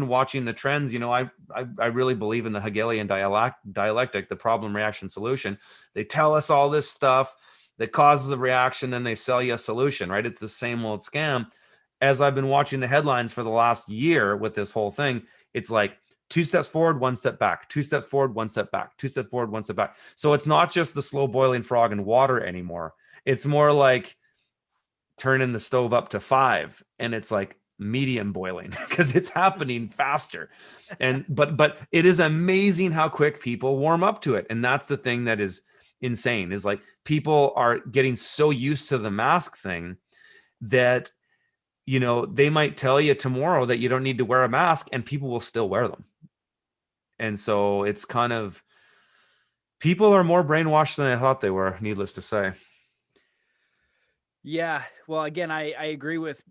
watching the trends, I really believe in the Hegelian dialectic, the problem, reaction, solution. They tell us all this stuff that causes a reaction, then they sell you a solution, right? It's the same old scam. As I've been watching the headlines for the last year with this whole thing, it's like 2 steps forward, 1 step back, 2 steps forward, 1 step back, 2 steps forward, 1 step back. So it's not just the slow boiling frog in water anymore. It's more like turning the stove up to 5, and it's like medium boiling because it's happening faster. But it is amazing how quick people warm up to it. And that's the thing that is insane, is like people are getting so used to the mask thing that they might tell you tomorrow that you don't need to wear a mask, and people will still wear them. And so it's kind of, people are more brainwashed than I thought they were, needless to say. Yeah. Well, again, I agree with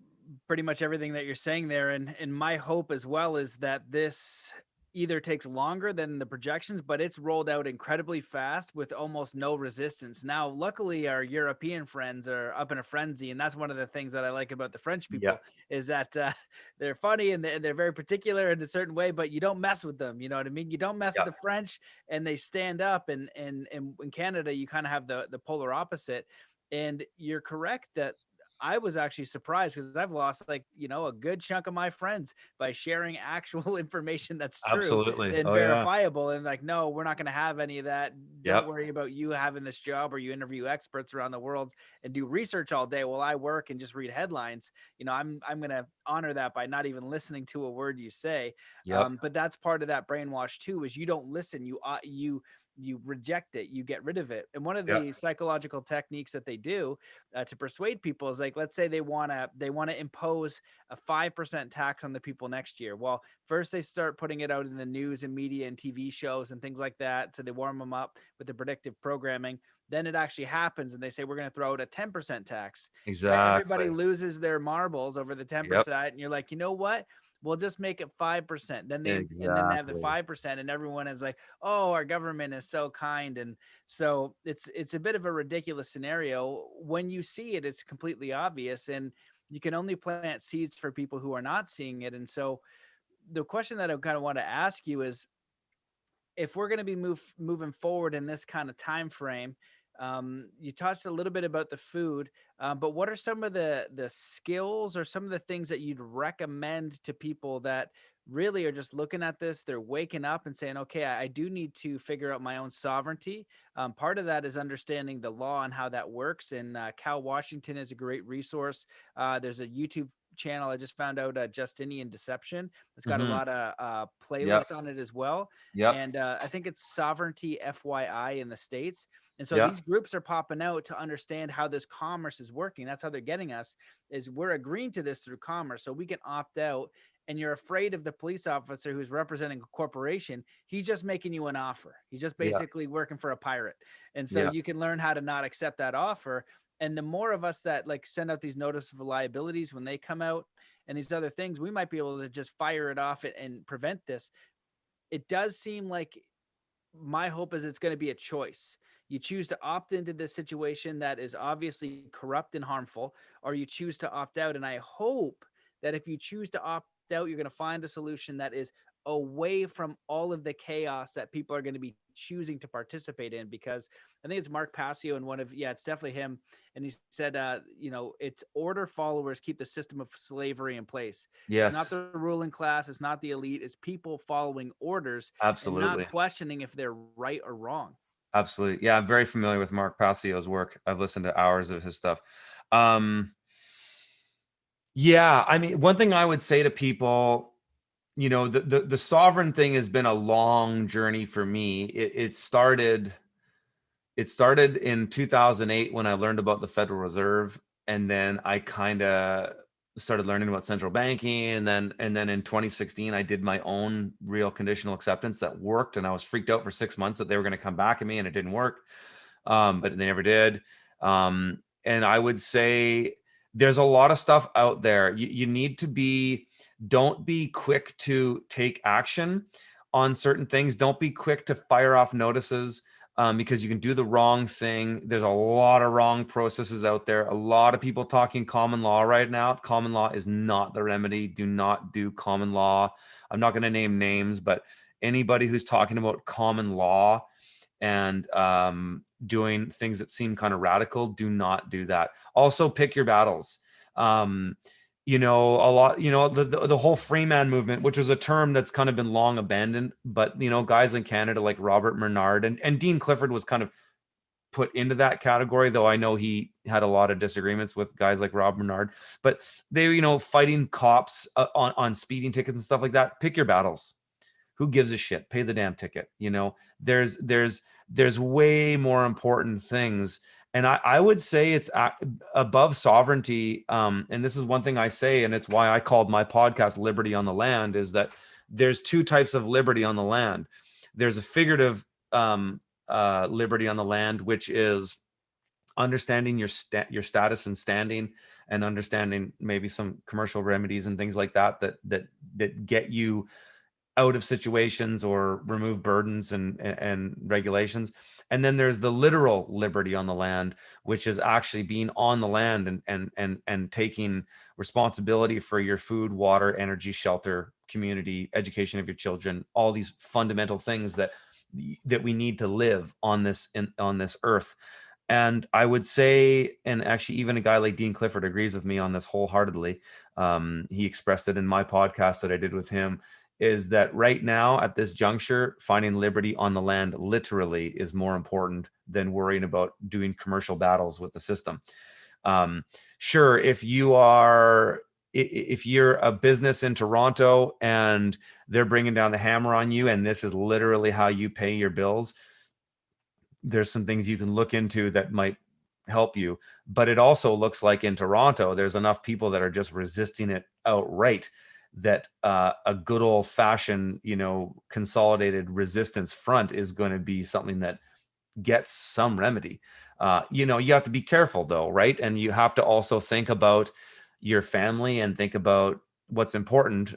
pretty much everything that you're saying there. And my hope as well is that this either takes longer than the projections, but it's rolled out incredibly fast with almost no resistance. Now, luckily, our European friends are up in a frenzy. And that's one of the things that I like about the French Yeah. people is that they're funny and they're very particular in a certain way, but you don't mess with them. You know what I mean? You don't mess Yeah. with the French, and they stand up. And in Canada, you kind of have the polar opposite. And you're correct that I was actually surprised because I've lost a good chunk of my friends by sharing actual information that's true Absolutely. and Oh yeah. verifiable. And no, we're not going to have any of that. Don't Yep. worry about you having this job, or you interview experts around the world and do research all day while I work and just read headlines. I'm going to honor that by not even listening to a word you say. Yep. But that's part of that brainwash too, is you don't listen. You reject it, you get rid of it. And one of Yep. the psychological techniques that they do to persuade people is, like, let's say they want to impose a 5% tax on the people next year. Well, first they start putting it out in the news and media and TV shows and things like that, so they warm them up with the predictive programming. Then it actually happens and they say, we're going to throw out a 10% tax. Everybody Exactly. loses their marbles over the Yep. 10%, and you're like, you know what, we'll just make it 5%. Then they have the Exactly. 5%, and everyone is like, oh, our government is so kind. And so it's a bit of a ridiculous scenario. When you see it, it's completely obvious, and you can only plant seeds for people who are not seeing it. And so the question that I kind of want to ask you is, if we're going to be moving forward in this kind of time frame, you touched a little bit about the food, but what are some of the skills or some of the things that you'd recommend to people that really are just looking at this? They're waking up and saying, okay, I do need to figure out my own sovereignty. Part of that is understanding the law and how that works. And Cal Washington is a great resource. There's a YouTube channel I just found out, Justinian Deception. It's got a Mm-hmm. lot of Yep. playlists on it as well. Yep. And I think it's Sovereignty FYI in the States. And so Yep. these groups are popping out to understand how this commerce is working. That's how they're getting us, is we're agreeing to this through commerce, so we can opt out. And you're afraid of the police officer who's representing a corporation. He's just making you an offer. He's just Yeah. basically working for a pirate. And so Yeah. you can learn how to not accept that offer. And the more of us that like send out these notice of liabilities when they come out and these other things, we might be able to just fire it off and prevent this. It does seem like my hope is it's going to be a choice. You choose to opt into this situation that is obviously corrupt and harmful, or you choose to opt out. And I hope that if you choose to opt out, you're going to find a solution that is away from all of the chaos that people are going to be choosing to participate in. Because I think it's Mark Passio and one of, yeah, it's definitely him. And he said, it's order followers keep the system of slavery in place. It's not Yes, the ruling class, it's not the elite, it's people following orders and not absolutely. questioning if they're right or wrong. Absolutely. Yeah, I'm very familiar with Mark Passio's work. I've listened to hours of his stuff. Um, yeah, I mean, one thing I would say to people, the sovereign thing has been a long journey for me. It started in 2008 when I learned about the Federal Reserve, and then I kind of started learning about central banking, and then in 2016 I did my own real conditional acceptance that worked, and I was freaked out for 6 months that they were going to come back at me, and it didn't work, but they never did. And I would say there's a lot of stuff out there. You need to be, don't be quick to take action on certain things. Don't be quick to fire off notices, because you can do the wrong thing. There's a lot of wrong processes out there. A lot of people talking common law right now. Common law is not the remedy. Do not do common law. I'm not going to name names, but anybody who's talking about common law and doing things that seem kind of radical, do not do that. Also, pick your battles. A lot, the whole free man movement, which was a term that's kind of been long abandoned, but, guys in Canada like Robert Bernard and Dean Clifford was kind of put into that category, though I know he had a lot of disagreements with guys like Rob Bernard, but they, fighting cops on speeding tickets and stuff like that. Pick your battles. Who gives a shit? Pay the damn ticket. There's way more important things. And I would say it's above sovereignty. And this is one thing I say, and it's why I called my podcast Liberty on the Land, is that there's two types of liberty on the land. There's a figurative liberty on the land, which is understanding your status and standing, and understanding maybe some commercial remedies and things like that get you out of situations or remove burdens and regulations. And then there's the literal liberty on the land, which is actually being on the land and taking responsibility for your food, water, energy, shelter, community, education of your children, all these fundamental things that we need to live on this earth. And I would say, and actually even a guy like Dean Clifford agrees with me on this wholeheartedly. He expressed it in my podcast that I did with him, is that right now at this juncture, finding liberty on the land literally is more important than worrying about doing commercial battles with the system. Sure, if you're a business in Toronto and they're bringing down the hammer on you, and this is literally how you pay your bills, there's some things you can look into that might help you. But it also looks like in Toronto, there's enough people that are just resisting it outright, that a good old fashioned, consolidated resistance front is going to be something that gets some remedy. You have to be careful though, right? And you have to also think about your family and think about what's important,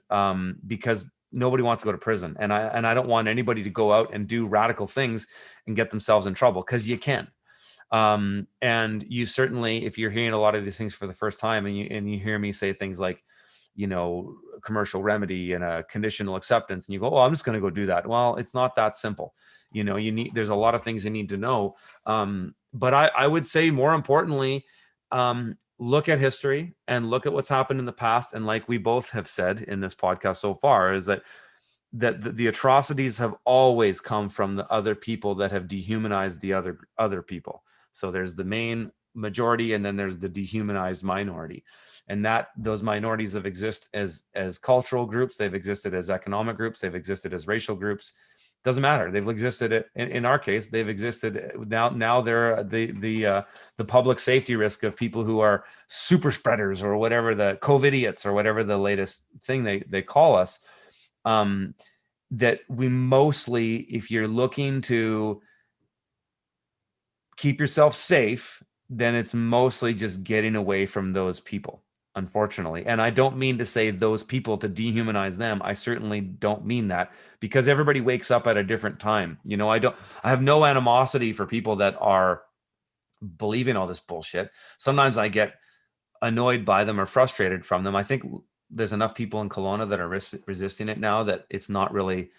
because nobody wants to go to prison. And I don't want anybody to go out and do radical things and get themselves in trouble, because you can. And you certainly, if you're hearing a lot of these things for the first time, and you hear me say things like, commercial remedy and a conditional acceptance, and you go, oh, I'm just going to go do that. Well, it's not that simple. There's a lot of things you need to know. But I would say more importantly, look at history and look at what's happened in the past. And like we both have said in this podcast so far, is that the atrocities have always come from the other people that have dehumanized the other people. So there's the main majority, and then there's the dehumanized minority, and that those minorities have existed as cultural groups, they've existed as economic groups, they've existed as racial groups. Doesn't matter. They've existed in our case. They've existed now. They're the public safety risk of people who are super spreaders, or whatever, the COVIDiots, or whatever the latest thing they call us. That we mostly, if you're looking to keep yourself safe, then it's mostly just getting away from those people, unfortunately. And I don't mean to say those people to dehumanize them. I certainly don't mean that, because everybody wakes up at a different time. I have no animosity for people that are believing all this bullshit. Sometimes I get annoyed by them or frustrated from them. I think there's enough people in Kelowna that are resisting it now that it's not really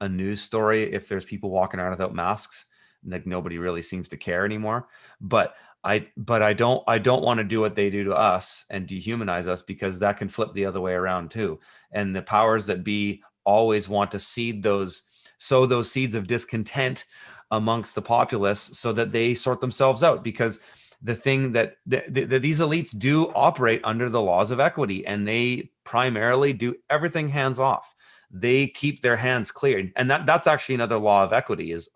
a news story if there's people walking around without masks. Like, nobody really seems to care anymore. But I don't want to do what they do to us and dehumanize us, because that can flip the other way around too. And the powers that be always want to sow those seeds of discontent amongst the populace so that they sort themselves out, because the thing that these elites do operate under the laws of equity, and they primarily do everything hands off. They keep their hands clear, and that's actually another law of equity, is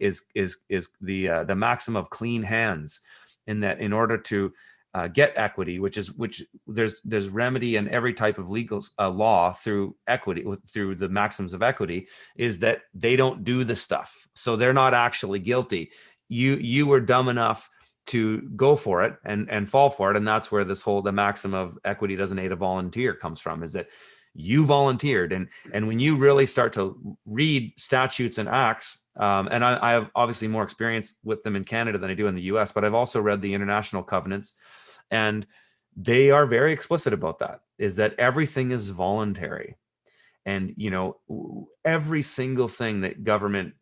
the maxim of clean hands, in that in order to get equity, which there's remedy in every type of legal law through equity, through the maxims of equity, is that they don't do the stuff, so they're not actually guilty. You were dumb enough to go for it and fall for it, and that's where the maxim of equity doesn't aid a volunteer comes from, is that you volunteered. And when you really start to read statutes and acts, and I have obviously more experience with them in Canada than I do in the US, but I've also read the international covenants, and they are very explicit about that, is that everything is voluntary. And every single thing that government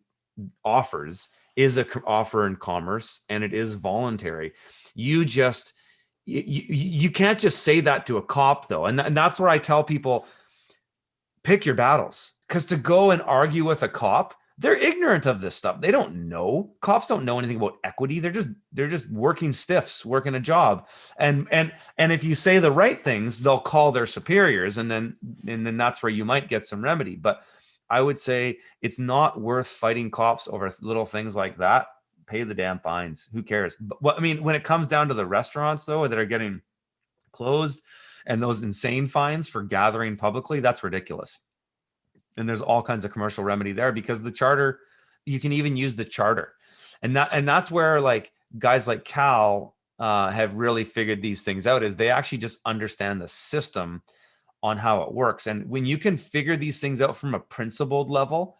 offers is a offer in commerce, and it is voluntary. You can't just say that to a cop, though, and that's where I tell people, pick your battles, because to go and argue with a cop, they're ignorant of this stuff. They don't know. Cops don't know anything about equity. They're just working stiffs, working a job. And if you say the right things, they'll call their superiors, and then that's where you might get some remedy. But I would say it's not worth fighting cops over little things like that. Pay the damn fines. Who cares? But I mean, when it comes down to the restaurants, though, that are getting closed, and those insane fines for gathering publicly, that's ridiculous. And there's all kinds of commercial remedy there, because the charter, you can even use the charter. And that's where, like, guys like Cal have really figured these things out, is they actually just understand the system on how it works. And when you can figure these things out from a principled level,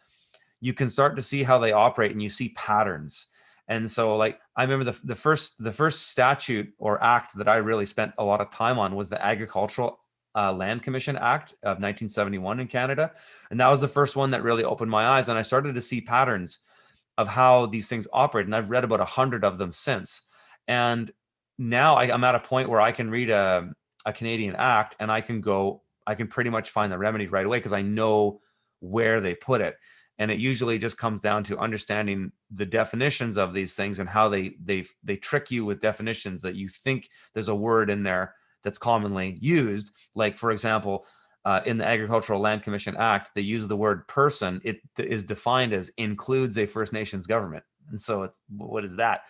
you can start to see how they operate, and you see patterns. And so, like, I remember the first statute or act that I really spent a lot of time on was the Agricultural Land Commission Act of 1971 in Canada. And that was the first one that really opened my eyes. And I started to see patterns of how these things operate. And I've read about 100 of them since. And now I'm at a point where I can read a Canadian act, and I can pretty much find the remedy right away, because I know where they put it. And it usually just comes down to understanding the definitions of these things, and how they trick you with definitions that you think there's a word in there that's commonly used. Like, for example, in the Agricultural Land Commission Act, they use the word person. It is defined as includes a First Nations government. And so what is that?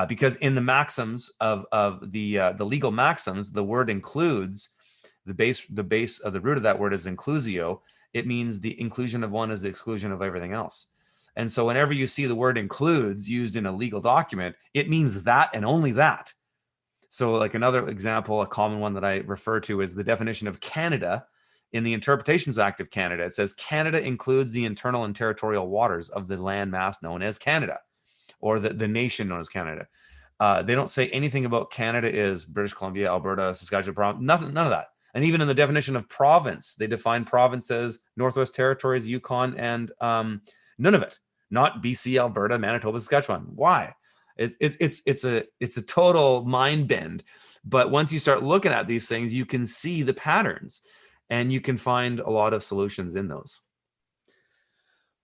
Because in the maxims of the legal maxims, the word includes, the base of the root of that word is inclusio. It means the inclusion of one is the exclusion of everything else. And so whenever you see the word includes used in a legal document, it means that and only that. So, like, another example, a common one that I refer to, is the definition of Canada in the Interpretations Act of Canada. It says Canada includes the internal and territorial waters of the land mass known as Canada, or the nation known as Canada. They don't say anything about Canada is British Columbia, Alberta, Saskatchewan, none of that. And even in the definition of province, they define province as Northwest Territories, Yukon, and none of it. Not BC, Alberta, Manitoba, Saskatchewan. Why? It's a total mind bend. But once you start looking at these things, you can see the patterns, and you can find a lot of solutions in those.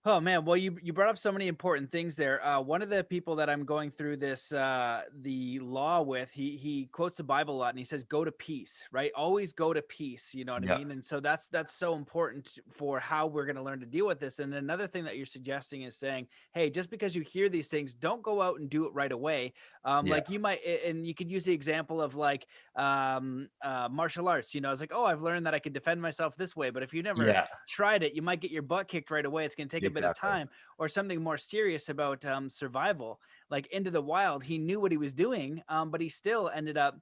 Oh man, well you brought up so many important things there. One of the people that I'm going through this the law with, he quotes the Bible a lot, and he says, "Go to peace," right? Always go to peace. You know what I Yeah. mean? And so that's so important for how we're going to learn to deal with this. And another thing that you're suggesting is saying, "Hey, just because you hear these things, don't go out and do it right away." Yeah. Like you might, and you could use the example of like martial arts. You know, it's like, oh, I've learned that I can defend myself this way, but if you never Yeah. tried it, you might get your butt kicked right away. It's going to take a bit bit of Exactly. time, or something more serious about survival, like Into the Wild. He knew what he was doing, but he still ended up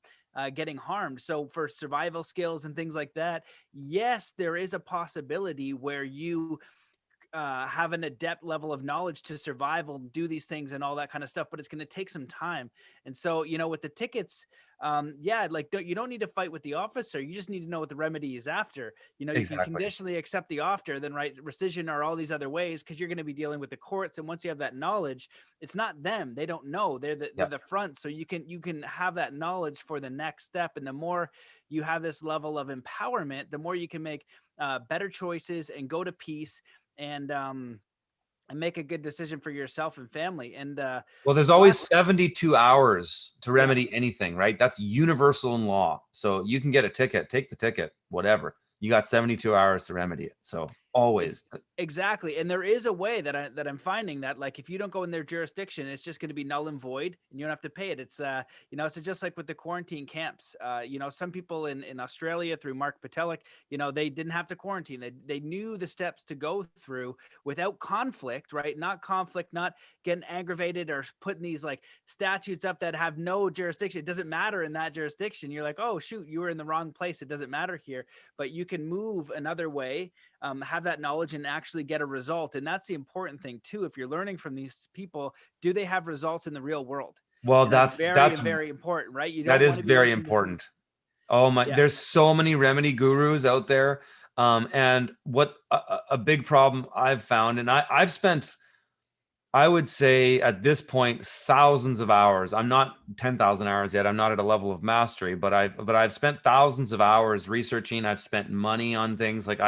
getting harmed. So for survival skills and things like that, yes, there is a possibility where you have an adept level of knowledge to survival, do these things and all that kind of stuff, but it's going to take some time. And so, with the tickets, yeah, like you don't need to fight with the officer. You just need to know what the remedy is after. You can Exactly. conditionally accept the offer, then right rescission or all these other ways, because you're going to be dealing with the courts. And once you have that knowledge, it's not them. They don't know. They're Yeah. the front. So you can have that knowledge for the next step. And the more you have this level of empowerment, the more you can make better choices and go to peace and make a good decision for yourself and family. And Well, there's always last, 72 hours to yeah, remedy anything, right? That's universal in law. So you can get a ticket, take the ticket, whatever. You got 72 hours to remedy it. So always. exactly. And there is a way that I'm finding that, like, if you don't go in their jurisdiction, it's just going to be null and void, and you don't have to pay it. It's so just like with the quarantine camps, some people in Australia through Mark Patelik, they didn't have to quarantine. They knew the steps to go through without conflict, right? Not conflict, not getting aggravated or putting these like statutes up that have no jurisdiction. It doesn't matter in that jurisdiction. You're like, oh shoot, you were in the wrong place. It doesn't matter here, but you can move another way, have that knowledge and actually get a result. And that's the important thing too. If you're learning from these people, do they have results in the real world? Well, And that's that's very, that's very important, right? You that don't is want to be very listening to, important. Oh my, yeah, there's so many remedy gurus out there. And what a big problem I've found, and I've spent, I would say at this point, thousands of hours. I'm not 10,000 hours yet. I'm not at a level of mastery, but I've spent thousands of hours researching. I've spent money on things like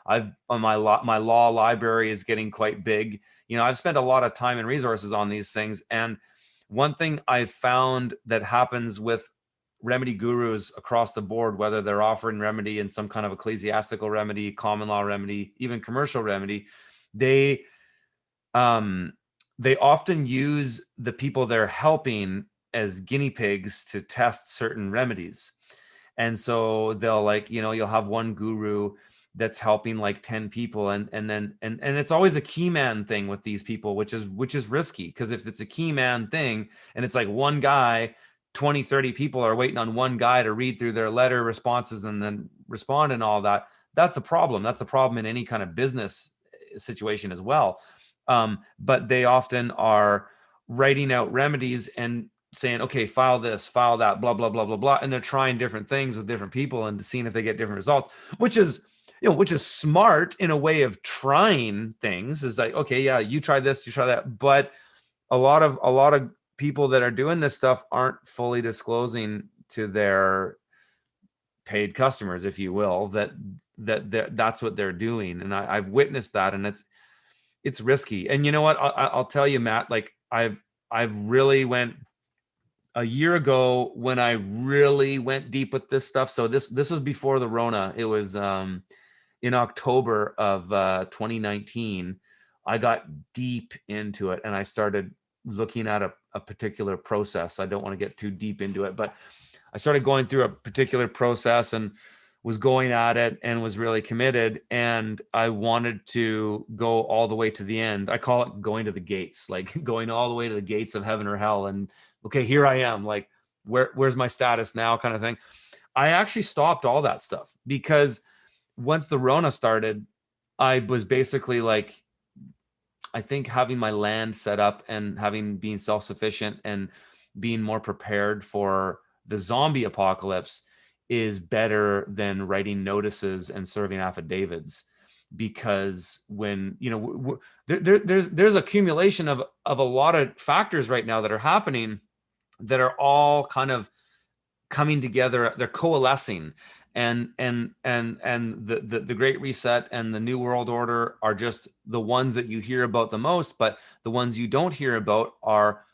I've on my law library is getting quite big. I've spent a lot of time and resources on these things. And one thing I've found that happens with remedy gurus across the board, whether they're offering remedy in some kind of ecclesiastical remedy, common law remedy, even commercial remedy, they um, they often use the people they're helping as guinea pigs to test certain remedies. And so they'll, like, you'll have one guru that's helping like 10 people, and it's always a key man thing with these people, which is risky, because if it's a key man thing and it's like one guy, 20, 30 people are waiting on one guy to read through their letter responses and then respond and all that, that's a problem. That's a problem in any kind of business situation as well. But they often are writing out remedies and saying, okay, file this, file that, blah, blah, blah, blah, blah. And they're trying different things with different people and seeing if they get different results, which is smart in a way of trying things. Is like, okay, yeah, you try this, you try that. But a lot of people that are doing this stuff aren't fully disclosing to their paid customers, if you will, that's what they're doing. And I've witnessed that, and it's risky. And you know what? I'll tell you, Matt, like I've really went a year ago when I really went deep with this stuff. So this was before the Rona. It was in October of 2019. I got deep into it, and I started looking at a particular process. I don't want to get too deep into it, but I started going through a particular process and was going at it and was really committed. And I wanted to go all the way to the end. I call it going to the gates, like going all the way to the gates of heaven or hell. And okay, here I am, like, where's my status now, kind of thing. I actually stopped all that stuff because once the Rona started, I was basically like, I think having my land set up and having being self-sufficient and being more prepared for the zombie apocalypse is better than writing notices and serving affidavits. Because when there's accumulation of a lot of factors right now that are happening that are all kind of coming together, they're coalescing, and the Great Reset and the New World Order are just the ones that you hear about the most. But the ones you don't hear about are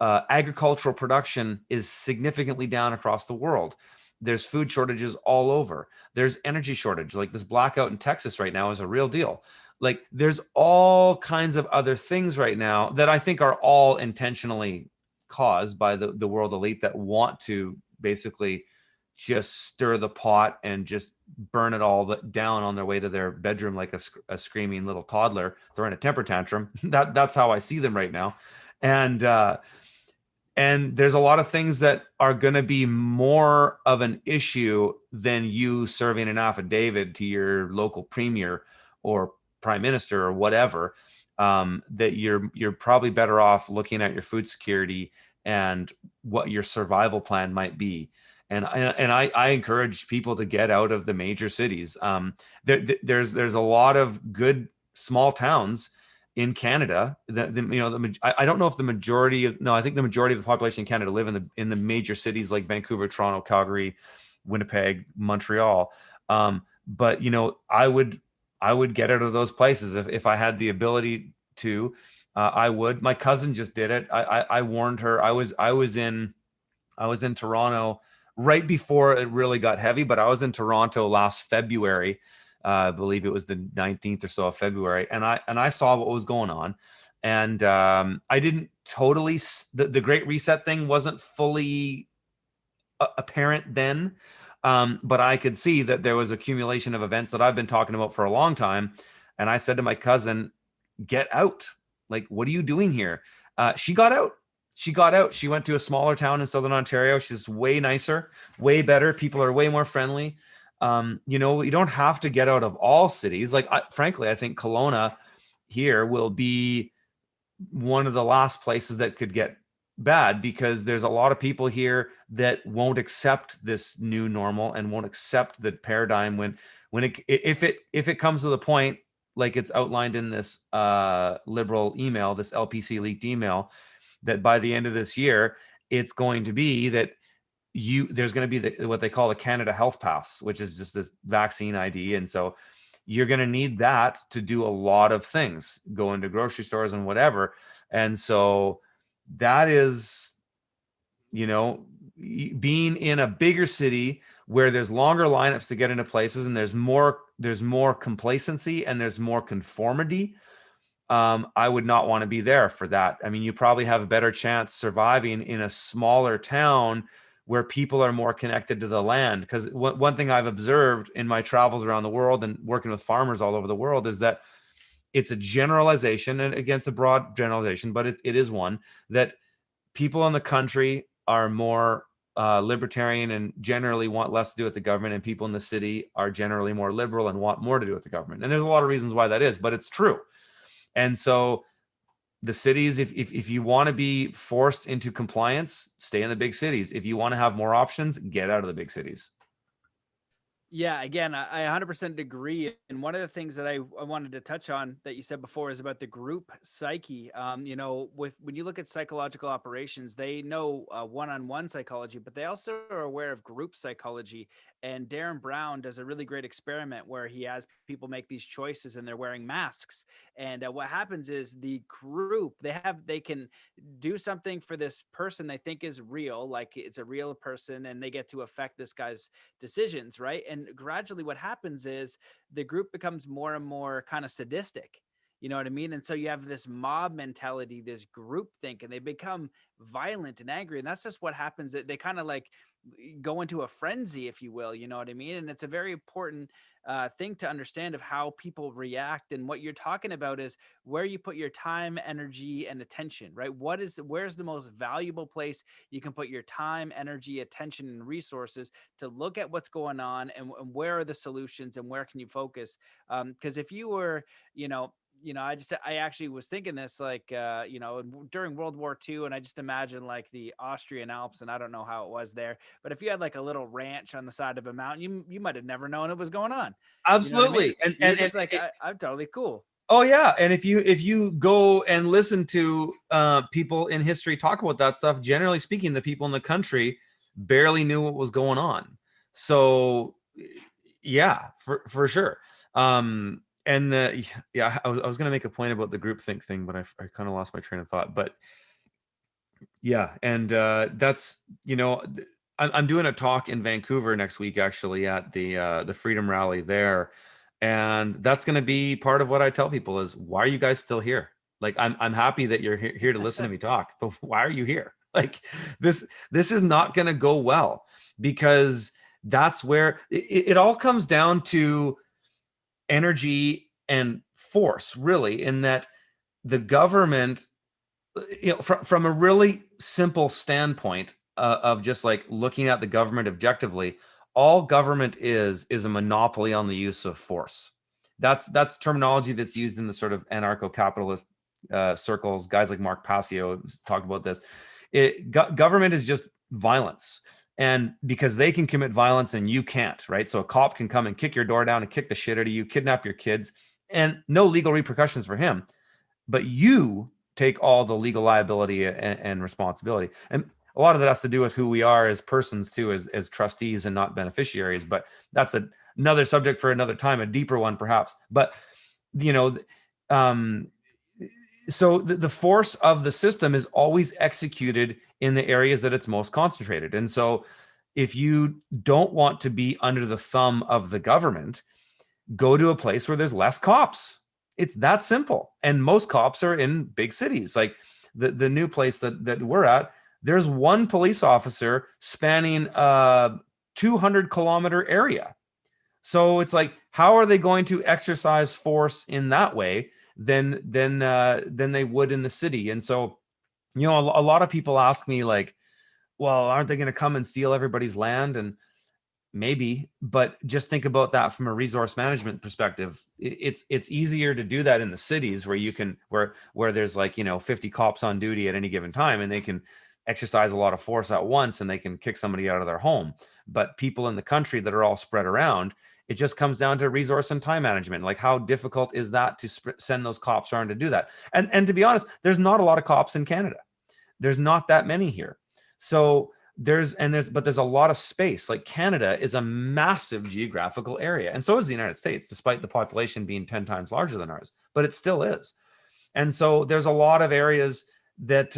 agricultural production is significantly down across the world. There's food shortages all over. There's energy shortage. Like this blackout in Texas right now is a real deal. Like there's all kinds of other things right now that I think are all intentionally caused by the world elite that want to basically just stir the pot and just burn it all down on their way to their bedroom like a screaming little toddler throwing a temper tantrum. That's how I see them right now. And and there's a lot of things that are going to be more of an issue than you serving an affidavit to your local premier or prime minister or whatever. That you're probably better off looking at your food security and what your survival plan might be. And I encourage people to get out of the major cities. There's a lot of good small towns in Canada. I don't know if the majority of, no, I think the majority of the population in Canada live in the major cities like Vancouver, Toronto, Calgary, Winnipeg, Montreal. But I would get out of those places if I had the ability to. I would. My cousin just did it. I warned her. I was in Toronto right before it really got heavy, but I was in Toronto last February. I believe it was the 19th or so of February, and I saw what was going on, and I didn't totally the Great Reset thing wasn't fully apparent then, but I could see that there was accumulation of events that I've been talking about for a long time, and I said to my cousin, "Get out! Like, what are you doing here?" She got out. She got out. She went to a smaller town in Southern Ontario. She's way nicer, way better. People are way more friendly. You don't have to get out of all cities. Like, frankly, I think Kelowna here will be one of the last places that could get bad, because there's a lot of people here that won't accept this new normal and won't accept the paradigm if it comes to the point, like it's outlined in this Liberal email, this LPC leaked email, that by the end of this year, it's going to be that there's going to be what they call a Canada Health Pass, which is just this vaccine ID. And so you're going to need that to do a lot of things, go into grocery stores and whatever. And so that is, being in a bigger city where there's longer lineups to get into places, and there's more complacency and there's more conformity. I would not want to be there for that. I mean, you probably have a better chance surviving in a smaller town where people are more connected to the land. Because one thing I've observed in my travels around the world and working with farmers all over the world is that it's a generalization, and against a broad generalization, but it is one, that people in the country are more libertarian and generally want less to do with the government, and people in the city are generally more liberal and want more to do with the government. And there's a lot of reasons why that is, but it's true. And so the cities, if you want to be forced into compliance, stay in the big cities. If you want to have more options, get out of the big cities. Yeah, again, I 100% agree. And one of the things that I wanted to touch on that you said before is about the group psyche. When you look at psychological operations, they know one-on-one psychology, but they also are aware of group psychology. And Darren Brown does a really great experiment where he has people make these choices and they're wearing masks. And what happens is the group, they can do something for this person they think is real, like it's a real person, and they get to affect this guy's decisions, right? And gradually what happens is the group becomes more and more kind of sadistic. You know what I mean? And so you have this mob mentality, this group think, and they become violent and angry. And that's just what happens. They kind of like go into a frenzy, if you will. You know what I mean? And it's a very important thing to understand of how people react. And what you're talking about is where you put your time, energy, and attention, right? Where's the most valuable place you can put your time, energy, attention, and resources to look at what's going on, and where are the solutions, and where can you focus? Because if you were, I actually was thinking this, like, during World War II, and I just imagine like the Austrian Alps, and I don't know how it was there, but if you had like a little ranch on the side of a mountain, you might have never known it was going on. You know what I mean? Absolutely. You're just like, I'm totally cool. Oh yeah, and if you go and listen to people in history talk about that stuff, generally speaking, the people in the country barely knew what was going on. So yeah, for sure. And yeah, I was going to make a point about the groupthink thing, but I kind of lost my train of thought. But yeah, and that's I'm doing a talk in Vancouver next week, actually, at the Freedom Rally there. And that's going to be part of what I tell people is, why are you guys still here? Like, I'm happy that you're here to listen to me talk, but why are you here? Like, this is not going to go well, because That's where it all comes down to energy and force, really, in that the government, from a really simple standpoint of just like looking at the government objectively, all government is a monopoly on the use of force. That's terminology that's used in the sort of anarcho-capitalist circles. Guys like Mark Passio talked about this. Government is just violence, and because they can commit violence and you can't, right? So a cop can come and kick your door down and kick the shit out of you, kidnap your kids, and no legal repercussions for him, but you take all the legal liability and responsibility. And a lot of that has to do with who we are as persons too, as trustees and not beneficiaries. But that's another subject for another time, a deeper one perhaps. But so the force of the system is always executed in the areas that it's most concentrated. And so if you don't want to be under the thumb of the government, go to a place where there's less cops. It's that simple. And most cops are in big cities. Like the new place that we're at, there's one police officer spanning a 200-kilometer area. So it's like, how are they going to exercise force in that way than they would in the city? And so, a lot of people ask me like, well, aren't they going to come and steal everybody's land? And maybe, but just think about that from a resource management perspective. It's easier to do that in the cities where you can, where there's like, 50 cops on duty at any given time, and they can exercise a lot of force at once and they can kick somebody out of their home. But people in the country that are all spread around, it just comes down to resource and time management. Like, how difficult is that to send those cops around to do that? And to be honest, there's not a lot of cops in Canada. There's not that many here. So there's a lot of space. Like, Canada is a massive geographical area, and so is the United States, despite the population being 10 times larger than ours, but it still is. And so there's a lot of areas that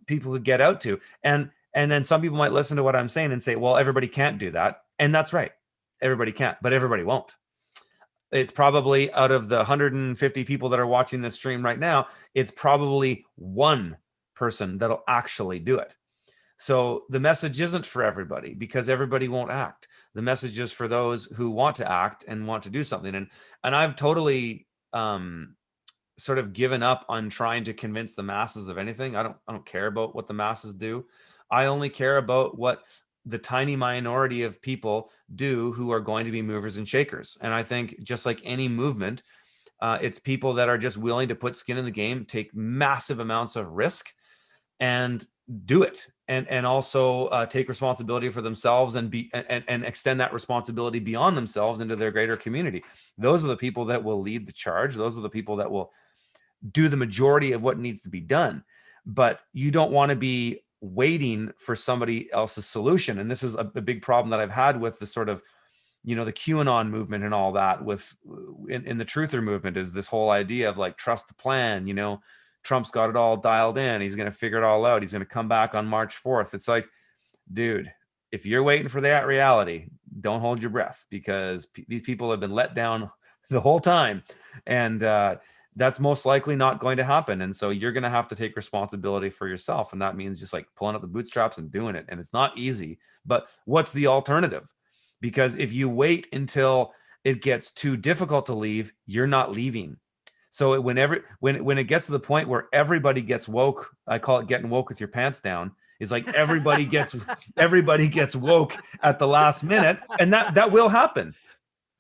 people could get out to. And then some people might listen to what I'm saying and say, well, everybody can't do that. And that's right. Everybody can't, but everybody won't. It's probably, out of the 150 people that are watching this stream right now, it's probably one person that'll actually do it. So the message isn't for everybody, because everybody won't act. The message is for those who want to act and want to do something. And I've totally sort of given up on trying to convince the masses of anything. I don't care about what the masses do. I only care about what the tiny minority of people do who are going to be movers and shakers. And I think, just like any movement, it's people that are just willing to put skin in the game, take massive amounts of risk, and do it, and also take responsibility for themselves and extend that responsibility beyond themselves into their greater community. Those are the people that will lead the charge. Those are the people that will do the majority of what needs to be done. But you don't want to be waiting for somebody else's solution. And this is a big problem that I've had with the sort of, the QAnon movement and all that, with in the truther movement, is this whole idea of like, trust the plan. Trump's got it all dialed in. He's going to figure it all out. He's going to come back on March 4th. It's like, dude, if you're waiting for that reality, don't hold your breath, because these people have been let down the whole time. And that's most likely not going to happen. And so you're going to have to take responsibility for yourself. And that means just like pulling up the bootstraps and doing it. And it's not easy, but what's the alternative? Because if you wait until it gets too difficult to leave, you're not leaving. So when it gets to the point where everybody gets woke, I call it getting woke with your pants down, is like everybody gets woke at the last minute. And that will happen.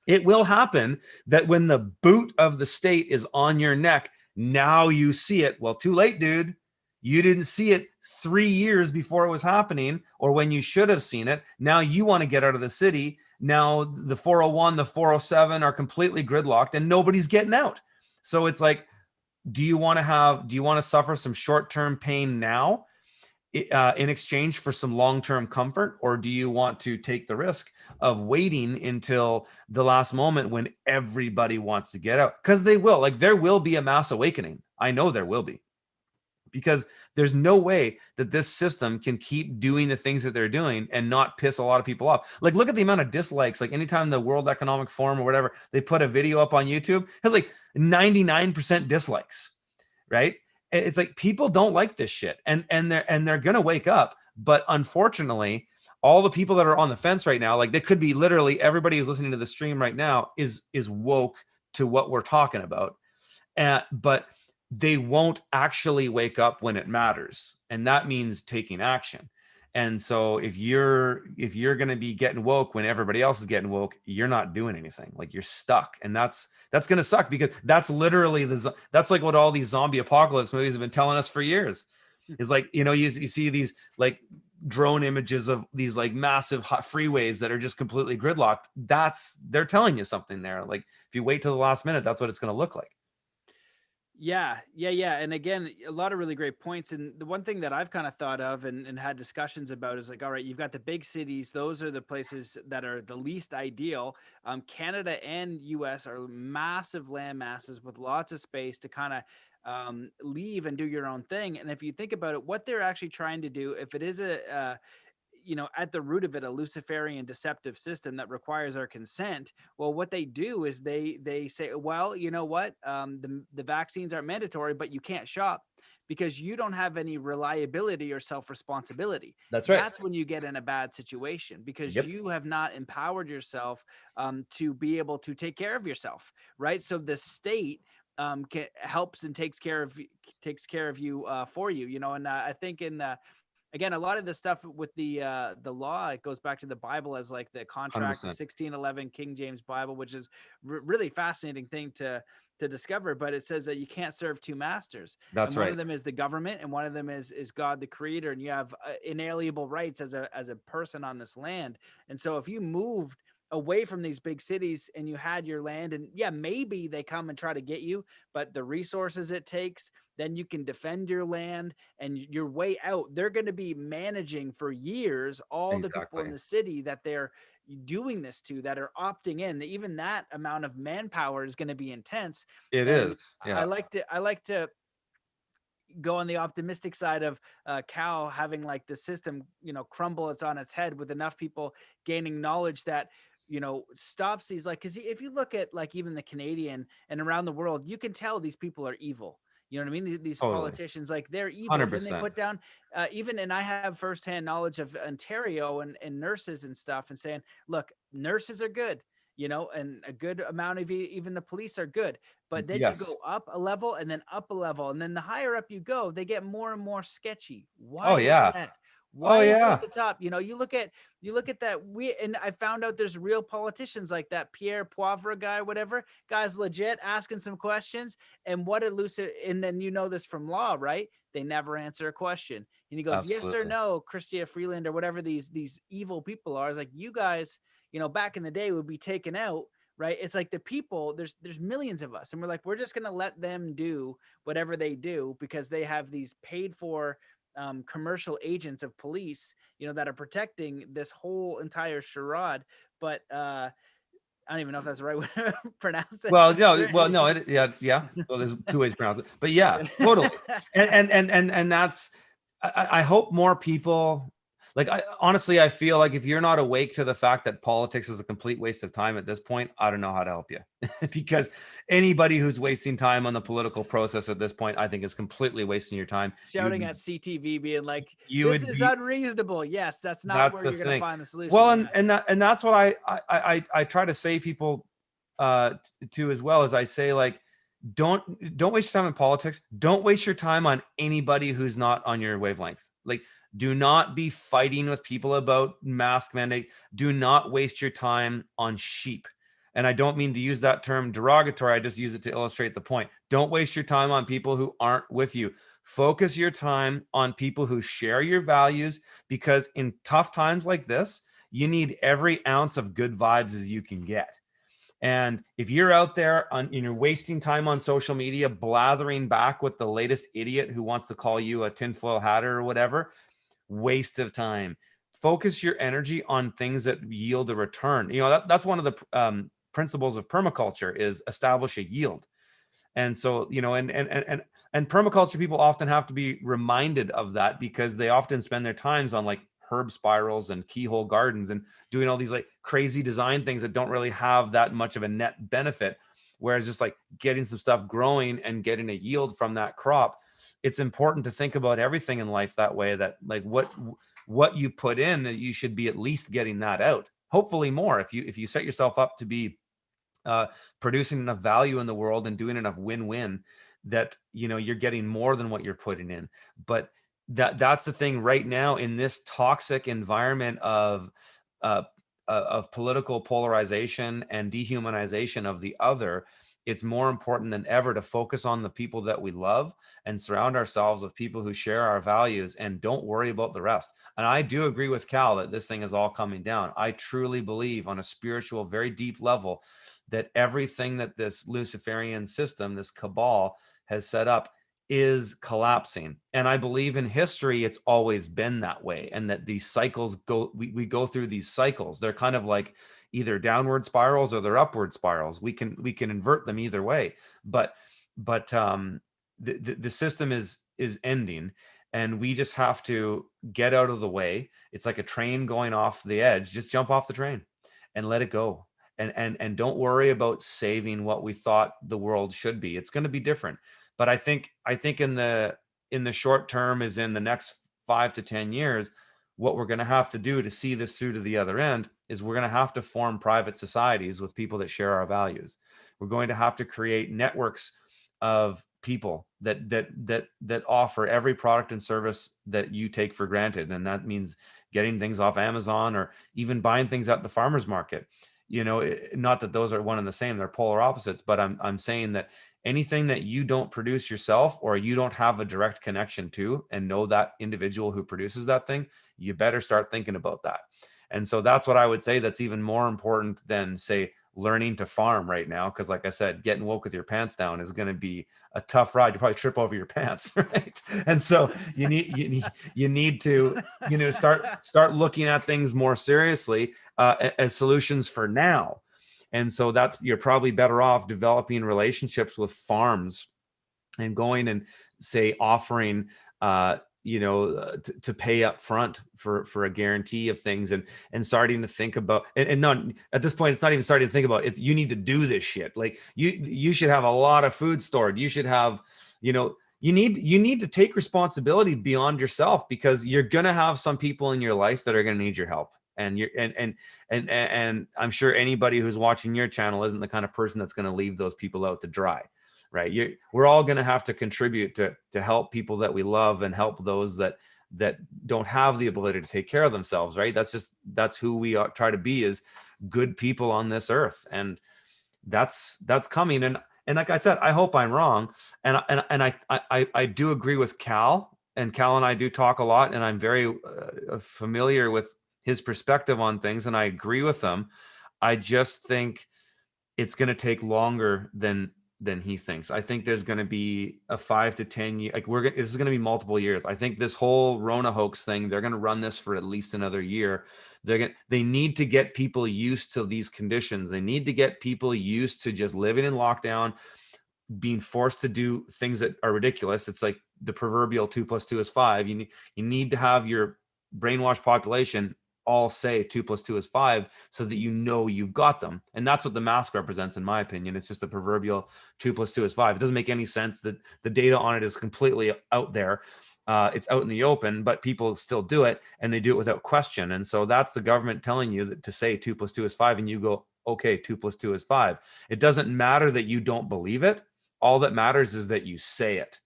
It will happen that when the boot of the state is on your neck, now you see it. Well, too late, dude. You didn't see it 3 years before it was happening, or when you should have seen it. Now you want to get out of the city. Now the 401, the 407 are completely gridlocked and nobody's getting out. So it's like, do you want to suffer some short-term pain now in exchange for some long-term comfort? Or do you want to take the risk of waiting until the last moment when everybody wants to get out? Because they will. Like, there will be a mass awakening. I know there will be. Because there's no way that this system can keep doing the things that they're doing and not piss a lot of people off. Like, look at the amount of dislikes. Like, anytime the World Economic Forum or whatever, they put a video up on YouTube, it has like 99% dislikes, right? It's like, people don't like this shit, and they're gonna wake up. But unfortunately, all the people that are on the fence right now, like they could be literally everybody who's listening to the stream right now is woke to what we're talking about. But they won't actually wake up when it matters. And that means taking action. And so if you're going to be getting woke when everybody else is getting woke, you're not doing anything. Like you're stuck. And that's going to suck, because that's literally that's like what all these zombie apocalypse movies have been telling us for years. Is like, you see these like drone images of these like massive hot freeways that are just completely gridlocked. They're telling you something there. Like if you wait till the last minute, that's what it's going to look like. Yeah. And again, a lot of really great points. And the one thing that I've kind of thought of and had discussions about is like, all right, you've got the big cities. Those are the places that are the least ideal. Canada and US are massive land masses with lots of space to kind of leave and do your own thing. And if you think about it, what they're actually trying to do, if it is at the root of it, a Luciferian deceptive system that requires our consent. Well, what they do is they say, well, you know what? The vaccines aren't mandatory, but you can't shop because you don't have any reliability or self-responsibility. That's right. That's when you get in a bad situation, because Yep. you have not empowered yourself to be able to take care of yourself, right? So the state helps and takes care of you for you, and I think in again, a lot of the stuff with the law, it goes back to the Bible as like the contract, the 100%. 1611 King James Bible, which is really fascinating thing to discover. But it says that you can't serve two masters, and That's one right. of them is the government, and one of them is God, the creator, and you have inalienable rights as a person on this land. And so if you moved away from these big cities and you had your land, and yeah, maybe they come and try to get you, but the resources it takes, then you can defend your land and your way out. They're going to be managing for years all the people in Exactly. the city that they're doing this to, that are opting in. Even that amount of manpower is going to be intense. It And is. I Yeah. like to go on the optimistic side of Cal having like the system, crumble it's on its head, with enough people gaining knowledge that stops these, like, because if you look at like even the Canadian and around the world, you can tell these people are evil. You know what I mean? These Totally. politicians, like, they're evil. And then they 100%. put down even, and I have firsthand knowledge of Ontario and nurses and stuff, and saying, look, nurses are good, and a good amount of even the police are good. But then you Yes. go up a level and then up a level. And then the higher up you go, they get more and more sketchy. Oh Why is yeah. that? Oh Why is it at yeah. the top? You look at that. And I found out there's real politicians like that Pierre Poivre guy, whatever. Guy's legit asking some questions. And what elusive, and then this from law, right? They never answer a question. And he goes, yes or Absolutely. no, Chrystia Freeland, or whatever these evil people are. It's like, you guys, back in the day would be taken out, right? It's like the people, there's millions of us, and we're just going to let them do whatever they do because they have these paid for commercial agents of police, that are protecting this whole entire charade. But I don't even know if that's the right way to pronounce it. Well, no, yeah. Well, there's two ways to pronounce it, but yeah, totally. And that's, I hope more people, like, honestly, I feel like if you're not awake to the fact that politics is a complete waste of time at this point, I don't know how to help you. Because anybody who's wasting time on the political process at this point, I think is completely wasting your time. Shouting at CTV, being like, You this would is be, unreasonable. Yes, that's not that's where the you're going to thing. find the solution. Well, Yeah. and that's what I try to say people to as well, as I say, like, don't waste your time in politics. Don't waste your time on anybody who's not on your wavelength. Like, do not be fighting with people about mask mandate. Do not waste your time on sheep. And I don't mean to use that term derogatory. I just use it to illustrate the point. Don't waste your time on people who aren't with you. Focus your time on people who share your values, because in tough times like this, you need every ounce of good vibes as you can get. And if you're out there and you're wasting time on social media, blathering back with the latest idiot who wants to call you a tinfoil hatter or whatever, waste of time. Focus your energy on things that yield a return. That's one of the principles of permaculture, is establish a yield. And so, and permaculture people often have to be reminded of that, because they often spend their times on like herb spirals and keyhole gardens and doing all these like crazy design things that don't really have that much of a net benefit. Whereas just like getting some stuff growing and getting a yield from that crop, it's important to think about everything in life that way, that like what you put in, you should be at least getting that out. Hopefully more. If you set yourself up to be producing enough value in the world and doing enough win-win, that you're getting more than what you're putting in. But that's the thing right now in this toxic environment of political polarization and dehumanization of the other. It's more important than ever to focus on the people that we love and surround ourselves with people who share our values, and don't worry about the rest. And I do agree with Cal that this thing is all coming down. I truly believe on a spiritual, very deep level, that everything that this Luciferian system, this cabal, has set up is collapsing. And I believe in history, it's always been that way. And that these cycles we go through these cycles. They're kind of like either downward spirals or they're upward spirals. We can invert them either way. But the system is ending, and we just have to get out of the way. It's like a train going off the edge. Just jump off the train and let it go. And don't worry about saving what we thought the world should be. It's going to be different. But I think in the short term, is in the next 5 to 10 years, what we're going to have to do to see this through to the other end is we're going to have to form private societies with people that share our values. We're going to have to create networks of people that offer every product and service that you take for granted. And that means getting things off Amazon, or even buying things at the farmer's market. Not that those are one and the same, they're polar opposites, but I'm saying that anything that you don't produce yourself, or you don't have a direct connection to and know that individual who produces that thing, you better start thinking about that. And so that's what I would say that's even more important than, say, learning to farm right now. Because like I said, getting woke with your pants down is going to be a tough ride. You probably trip over your pants, right? And so you need to start looking at things more seriously as solutions for now. And so you're probably better off developing relationships with farms and going and, say, offering to pay up front for a guarantee of things, and starting to think about, and not at this point, it's not even starting to think about, it's, you need to do this shit. Like you should have a lot of food stored. You should have, you need to take responsibility beyond yourself, because you're going to have some people in your life that are going to need your help. And I'm sure anybody who's watching your channel isn't the kind of person that's going to leave those people out to dry, right? We're all going to have to contribute to help people that we love, and help those that don't have the ability to take care of themselves, right? That's who we try to be, as good people on this earth. And that's coming. And like I said, I hope I'm wrong. And I do agree with Cal, and Cal and I do talk a lot, and I'm very familiar with his perspective on things, and I agree with him. I just think it's going to take longer than he thinks. I think there's going to be a 5 to 10 year, this is going to be multiple years. I think this whole Rona hoax thing, they're going to run this for at least another year. They need to get people used to these conditions. They need to get people used to just living in lockdown, being forced to do things that are ridiculous. It's like the proverbial 2 + 2 is 5. You need to have your brainwashed population all say 2 + 2 is 5, so that you've got them. And that's what the mask represents, in my opinion. It's just the proverbial 2 + 2 is 5. It doesn't make any sense. That the data on it is completely out there. It's out in the open, but people still do it, and they do it without question. And so that's the government telling you that to say 2 + 2 is 5, and you go, okay, 2 + 2 is 5. It doesn't matter that you don't believe it. All that matters is that you say it.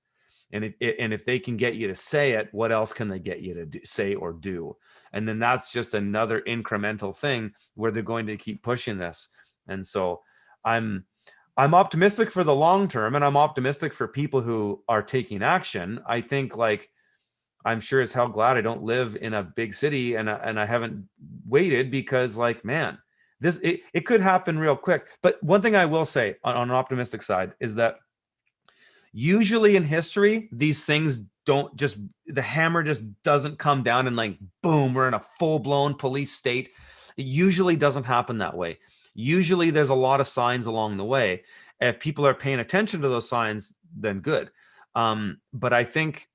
And if they can get you to say it, what else can they get you to say or do? And then that's just another incremental thing where they're going to keep pushing this. And so I'm optimistic for the long term, and I'm optimistic for people who are taking action. I think, like, I'm sure as hell glad I don't live in a big city, and I haven't waited, because, like, man, it could happen real quick. But one thing I will say on an optimistic side is that usually in history, these things the hammer just doesn't come down and, like, boom, we're in a full-blown police state. It usually doesn't happen that way. Usually there's a lot of signs along the way. If people are paying attention to those signs, then good. But I think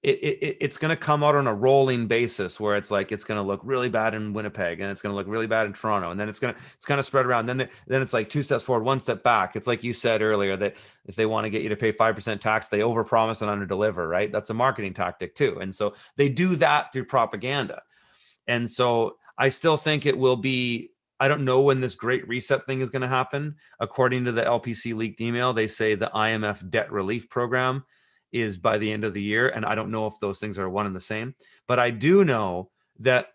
it's going to come out on a rolling basis, where it's like, it's going to look really bad in Winnipeg, and it's going to look really bad in Toronto, and then it's kind of spread around. Then it's like 2 steps forward, 1 step back. It's like you said earlier, that if they want to get you to pay 5% tax, they overpromise and underdeliver, right? That's a marketing tactic too. And so they do that through propaganda. And so I still think it will be, I don't know when this great reset thing is going to happen. According to the LPC leaked email, they say the IMF debt relief program is by the end of the year. And I don't know if those things are one and the same. But I do know that,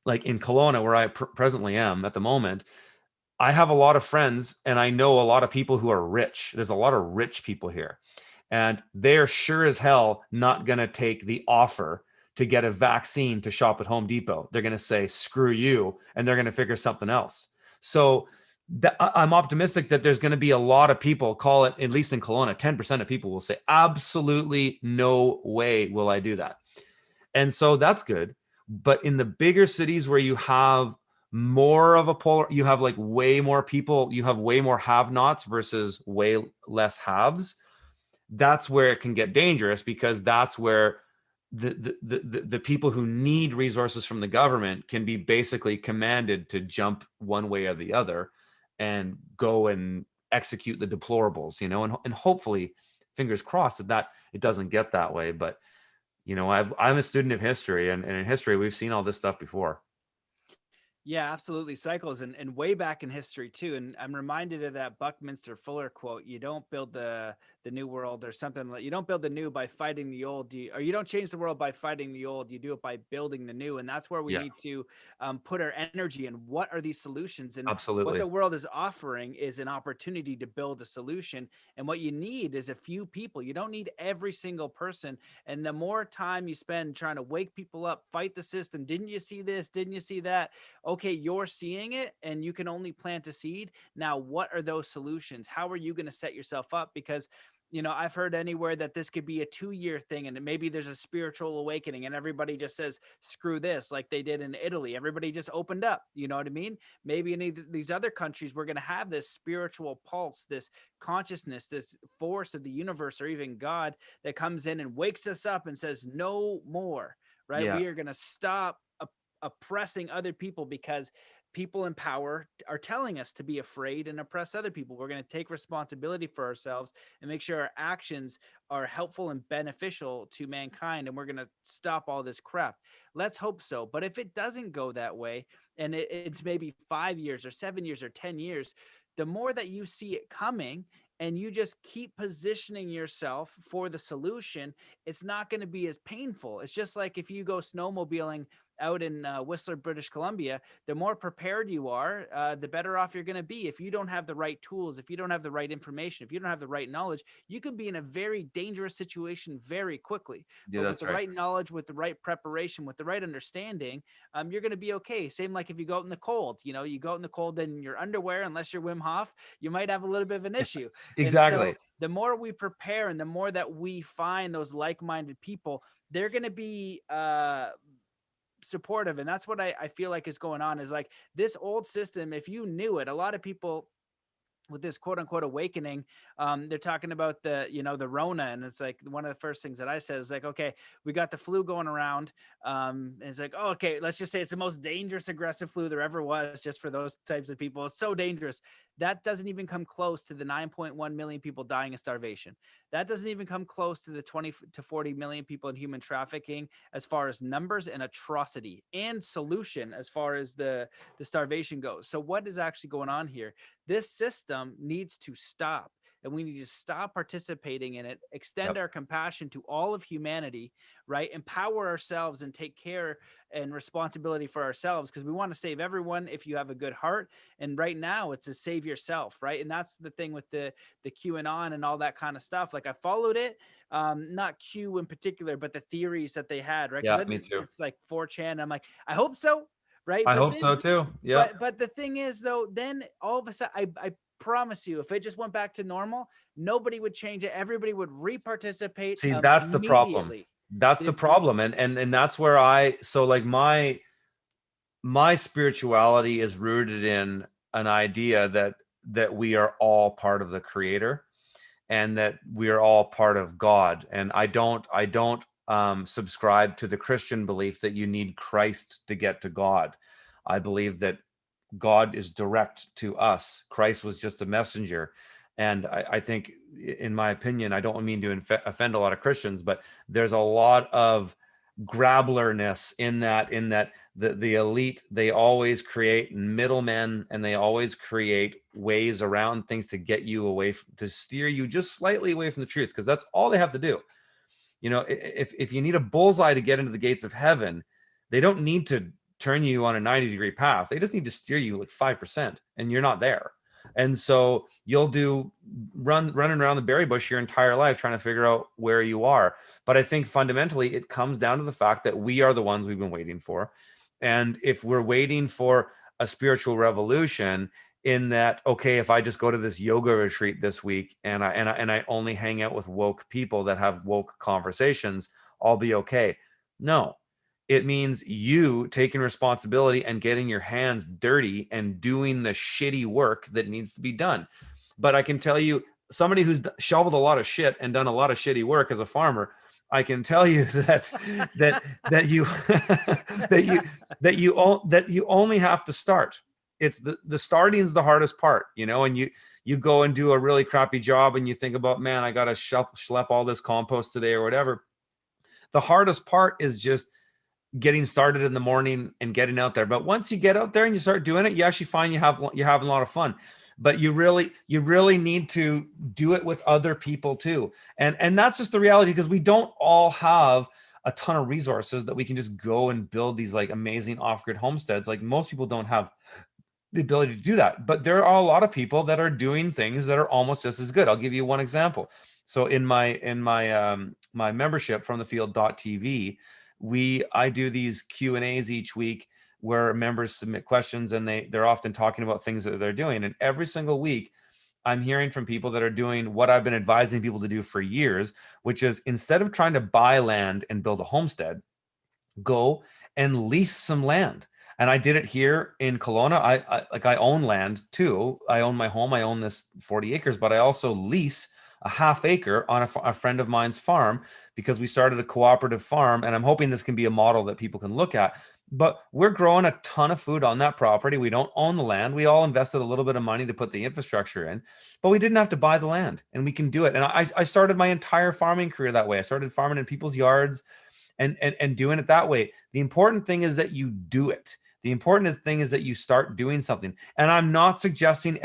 like in Kelowna, where I presently am at the moment, I have a lot of friends and I know a lot of people who are rich. There's a lot of rich people here. And they're sure as hell not going to take the offer to get a vaccine to shop at Home Depot. They're going to say, screw you. And they're going to figure something else. So I'm optimistic that there's going to be a lot of people, call it, at least in Kelowna, 10% of people will say, absolutely no way will I do that. And so that's good. But in the bigger cities where you have more of a polar, you have like way more people, you have way more have-nots versus way less haves. That's where it can get dangerous, because that's where the people who need resources from the government can be basically commanded to jump one way or the other and go and execute the deplorables, and hopefully, fingers crossed, that it doesn't get that way. But I'm a student of history, and in history we've seen all this stuff before. Yeah, absolutely. Cycles and way back in history too. And I'm reminded of that Buckminster Fuller quote: "You don't build the new world," or something like, "You don't build the new by fighting the old, or you don't change the world by fighting the old. You do it by building the new." And that's where we Yeah, need to put our energy in. What are these solutions? And what absolutely. the world is offering is an opportunity to build a solution. And what you need is a few people. You don't need every single person. And the more time you spend trying to wake people up, fight the system. Didn't you see this? Didn't you see that? Okay, you're seeing it and you can only plant a seed. Now, what are those solutions? How are you going to set yourself up? Because I've heard anywhere that this could be a 2-year thing, and maybe there's a spiritual awakening and everybody just says, screw this, like they did in Italy. Everybody just opened up. You know what I mean? Maybe in these other countries, we're going to have this spiritual pulse, this consciousness, this force of the universe, or even God, that comes in and wakes us up and says, no more, right? Yeah, We are going to stop oppressing other people, because people in power are telling us to be afraid and oppress other people. We're going to take responsibility for ourselves and make sure our actions are helpful and beneficial to mankind, and we're going to stop all this crap. Let's hope so. But if it doesn't go that way, and it's maybe 5 years or 7 years or 10 years, the more that you see it coming and you just keep positioning yourself for the solution, it's not going to be as painful. It's just like if you go snowmobiling out in Whistler, British Columbia, the more prepared you are, the better off you're going to be. If you don't have the right tools, if you don't have the right information, if you don't have the right knowledge, you can be in a very dangerous situation very quickly. yeah, But with that's the right. right knowledge, with the right preparation, with the right understanding, you're going to be okay. Same like if you go out in the cold, you go out in the cold in your underwear, unless you're Wim Hof, you might have a little bit of an issue. And Exactly. so the more we prepare and the more that we find those like-minded people, they're going to be supportive. And that's what I feel like is going on, is like this old system. If you knew it, a lot of people with this quote unquote awakening, they're talking about the Rona. And it's like, one of the first things that I said is like, okay, we got the flu going around. And it's like, oh, okay, let's just say it's the most dangerous, aggressive flu there ever was, just for those types of people. It's so dangerous. That doesn't even come close to the 9.1 million people dying of starvation. That doesn't even come close to the 20 to 40 million people in human trafficking, as far as numbers and atrocity and solution, as far as the starvation goes. So what is actually going on here? This system needs to stop, and we need to stop participating in it, extend Yep. our compassion to all of humanity, right? Empower ourselves and take care and responsibility for ourselves, because we want to save everyone if you have a good heart. And right now it's to save yourself, right? And that's the thing with the QAnon and all that kind of stuff. Like, I followed it, not Q in particular, but the theories that they had, right? Yeah, Because me too. it's like 4chan. I'm like, I hope so, right? I But hope then so too. Yeah. but the thing is, though, then all of a sudden, I promise you, if it just went back to normal, nobody would change it. Everybody would reparticipate See, that's the problem. immediately. That's the problem. And that's where so like my spirituality is rooted in an idea that we are all part of the creator, and that we are all part of God. And I don't subscribe to the Christian belief that you need Christ to get to God. I believe that God is direct to us. Christ was just a messenger. And I think, in my opinion, I don't mean to offend a lot of Christians, but there's a lot of grabblerness in that the elite, they always create middlemen, and they always create ways around things to get you away, to steer you just slightly away from the truth, because that's all they have to do. If you need a bullseye to get into the gates of heaven, they don't need to turn you on a 90-degree path. They just need to steer you like 5%, and you're not there. And so you'll do running around the berry bush your entire life trying to figure out where you are. But I think fundamentally it comes down to the fact that we are the ones we've been waiting for. And if we're waiting for a spiritual revolution, in that, okay, if I just go to this yoga retreat this week and I only hang out with woke people that have woke conversations, I'll be okay. No, it means you taking responsibility and getting your hands dirty and doing the shitty work that needs to be done. But I can tell you, somebody who's shoveled a lot of shit and done a lot of shitty work as a farmer, I can tell you that you that you only have to start. It's the starting is the hardest part, and you go and do a really crappy job and you think about, man, I got to schlep all this compost today or whatever. The hardest part is just getting started in the morning and getting out there. But once you get out there and you start doing it, you actually find you're having a lot of fun. But you really need to do it with other people too. And that's just the reality, because we don't all have a ton of resources that we can just go and build these like amazing off-grid homesteads. Like, most people don't have the ability to do that, but there are a lot of people that are doing things that are almost just as good. I'll give you one example. So in my membership from the field.tv, I do these Q&As each week where members submit questions, and they're often talking about things that they're doing. And every single week I'm hearing from people that are doing what I've been advising people to do for years, which is, instead of trying to buy land and build a homestead, go and lease some land. And I did it here in Kelowna. I own land too. I own my home. I own this 40 acres, but I also lease a half acre on a friend of mine's farm, because we started a cooperative farm, and I'm hoping this can be a model that people can look at. But we're growing a ton of food on that property. We don't own the land. We all invested a little bit of money to put the infrastructure in, but we didn't have to buy the land, and we can do it. And I started my entire farming career that way. I started farming in people's yards and doing it that way. The important thing is that you do it. The important thing is that you start doing something. And I'm not suggesting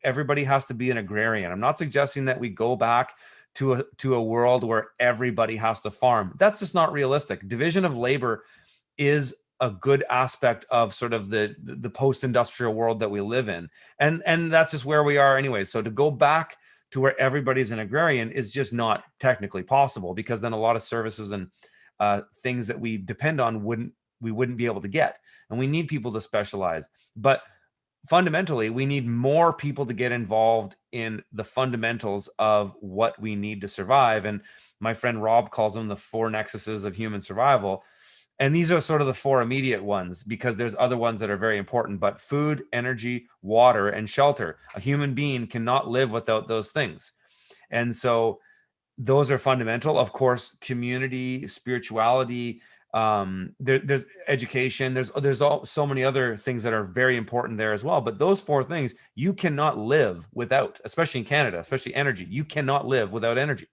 everybody has to be an agrarian. I'm not suggesting that we go back to a world where everybody has to farm. That's just not realistic. Division of labor is a good aspect of sort of the post-industrial world that we live in. And that's just where we are anyway. So to go back to where everybody's an agrarian is just not technically possible, because then a lot of services and things that we depend on we wouldn't be able to get. And we need people to specialize. But fundamentally, we need more people to get involved in the fundamentals of what we need to survive. And my friend Rob calls them the 4 nexuses of human survival. And these are sort of the 4 immediate ones, because there's other ones that are very important. But food, energy, water, and shelter. A human being cannot live without those things. And so those are fundamental. Of course, community, spirituality, there's education, there's so many other things that are very important there as well. But those 4 things you cannot live without, especially in Canada, especially energy. You cannot live without energy.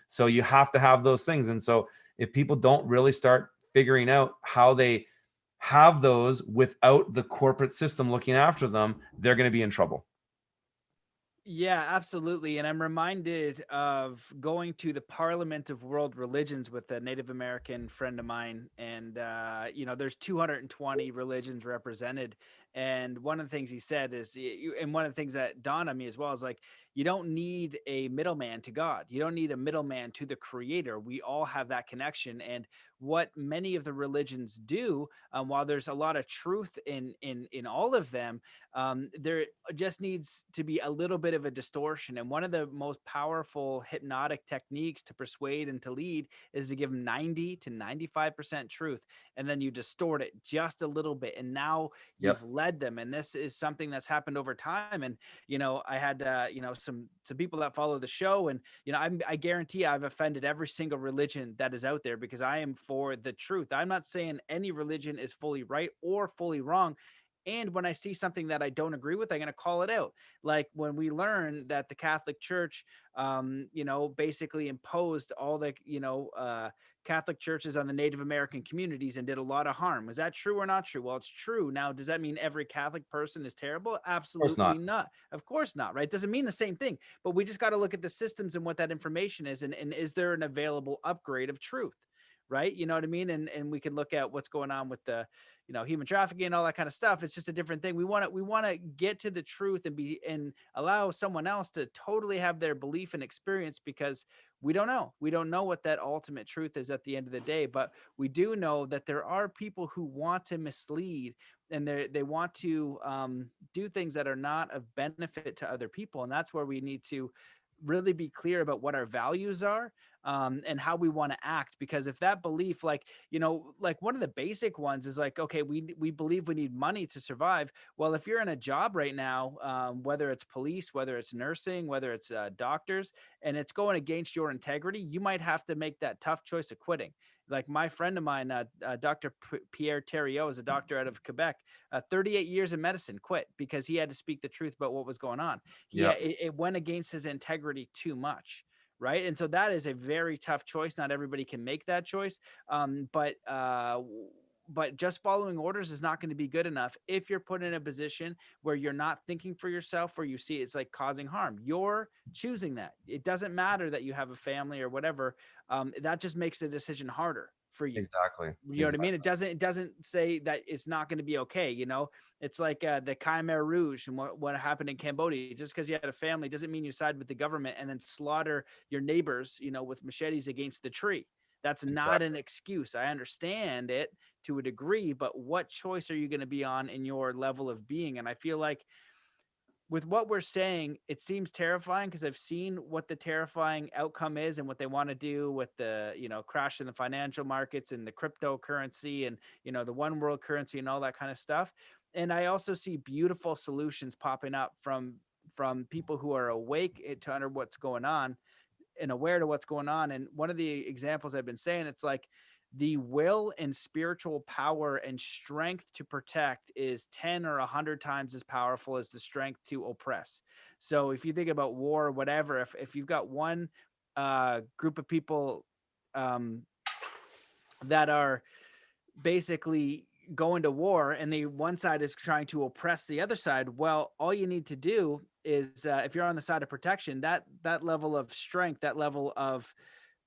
So you have to have those things. And so if people don't really start figuring out how they have those without the corporate system looking after them, they're going to be in trouble. Yeah, absolutely. And I'm reminded of going to the Parliament of World Religions with a Native American friend of mine. And, there's 220 religions represented. And one of the things he said is, and one of the things that dawned on me as well is like, you don't need a middleman to God. You don't need a middleman to the creator. We all have that connection. And what many of the religions do, while there's a lot of truth in all of them, there just needs to be a little bit of a distortion. And one of the most powerful hypnotic techniques to persuade and to lead is to give 90 to 95% truth. And then you distort it just a little bit. And now Yep. you've led them. And this is something that's happened over time. And, I had, some people that follow the show, and, I guarantee I've offended every single religion that is out there, because I am for the truth. I'm not saying any religion is fully right or fully wrong. And when I see something that I don't agree with, I'm going to call it out. Like when we learn that the Catholic Church, basically imposed all the, Catholic churches on the Native American communities and did a lot of harm. Was that true or not true? Well, it's true. Now, does that mean every Catholic person is terrible? Of course Absolutely not. not. Of course not, right? Doesn't mean the same thing, but we just got to look at the systems and what that information is. And is there an available upgrade of truth? Right. You know what I mean? And we can look at what's going on with the, human trafficking and all that kind of stuff. It's just a different thing. We want to get to the truth and allow someone else to totally have their belief and experience, because we don't know what that ultimate truth is at the end of the day. But we do know that there are people who want to mislead, and they want to do things that are not of benefit to other people. And that's where we need to really be clear about what our values are, and how we want to act. Because if that belief, like one of the basic ones is like, okay, we believe we need money to survive. Well, if you're in a job right now, whether it's police, whether it's nursing, whether it's doctors, and it's going against your integrity, you might have to make that tough choice of quitting. Like my friend of mine, Dr. Pierre Theriot, is a doctor out of Quebec. 38 years in medicine, quit because he had to speak the truth about what was going on. Yeah, It went against his integrity too much, right? And so that is a very tough choice. Not everybody can make that choice. But just following orders is not going to be good enough if you're put in a position where you're not thinking for yourself, where you see it's like causing harm. You're choosing that. It doesn't matter that you have a family or whatever. That just makes the decision harder for you. exactly. You know what I mean? It doesn't say that it's not going to be okay. It's like the Khmer Rouge and what happened in Cambodia. Just because you had a family doesn't mean you side with the government and then slaughter your neighbors, with machetes against the tree. That's not Exactly. an excuse. I understand it to a degree, but what choice are you going to be on in your level of being? And I feel like with what we're saying, it seems terrifying because I've seen what the terrifying outcome is and what they want to do with the, crash in the financial markets and the cryptocurrency and, the one world currency and all that kind of stuff. And I also see beautiful solutions popping up from people who are awake to under what's going on and aware to what's going on. And one of the examples I've been saying, it's like the will and spiritual power and strength to protect is 10 or 100 times as powerful as the strength to oppress. So if you think about war or whatever, if you've got one group of people um, that are basically going to war and the one side is trying to oppress the other side, well, all you need to do is if you're on the side of protection, that level of strength, that level of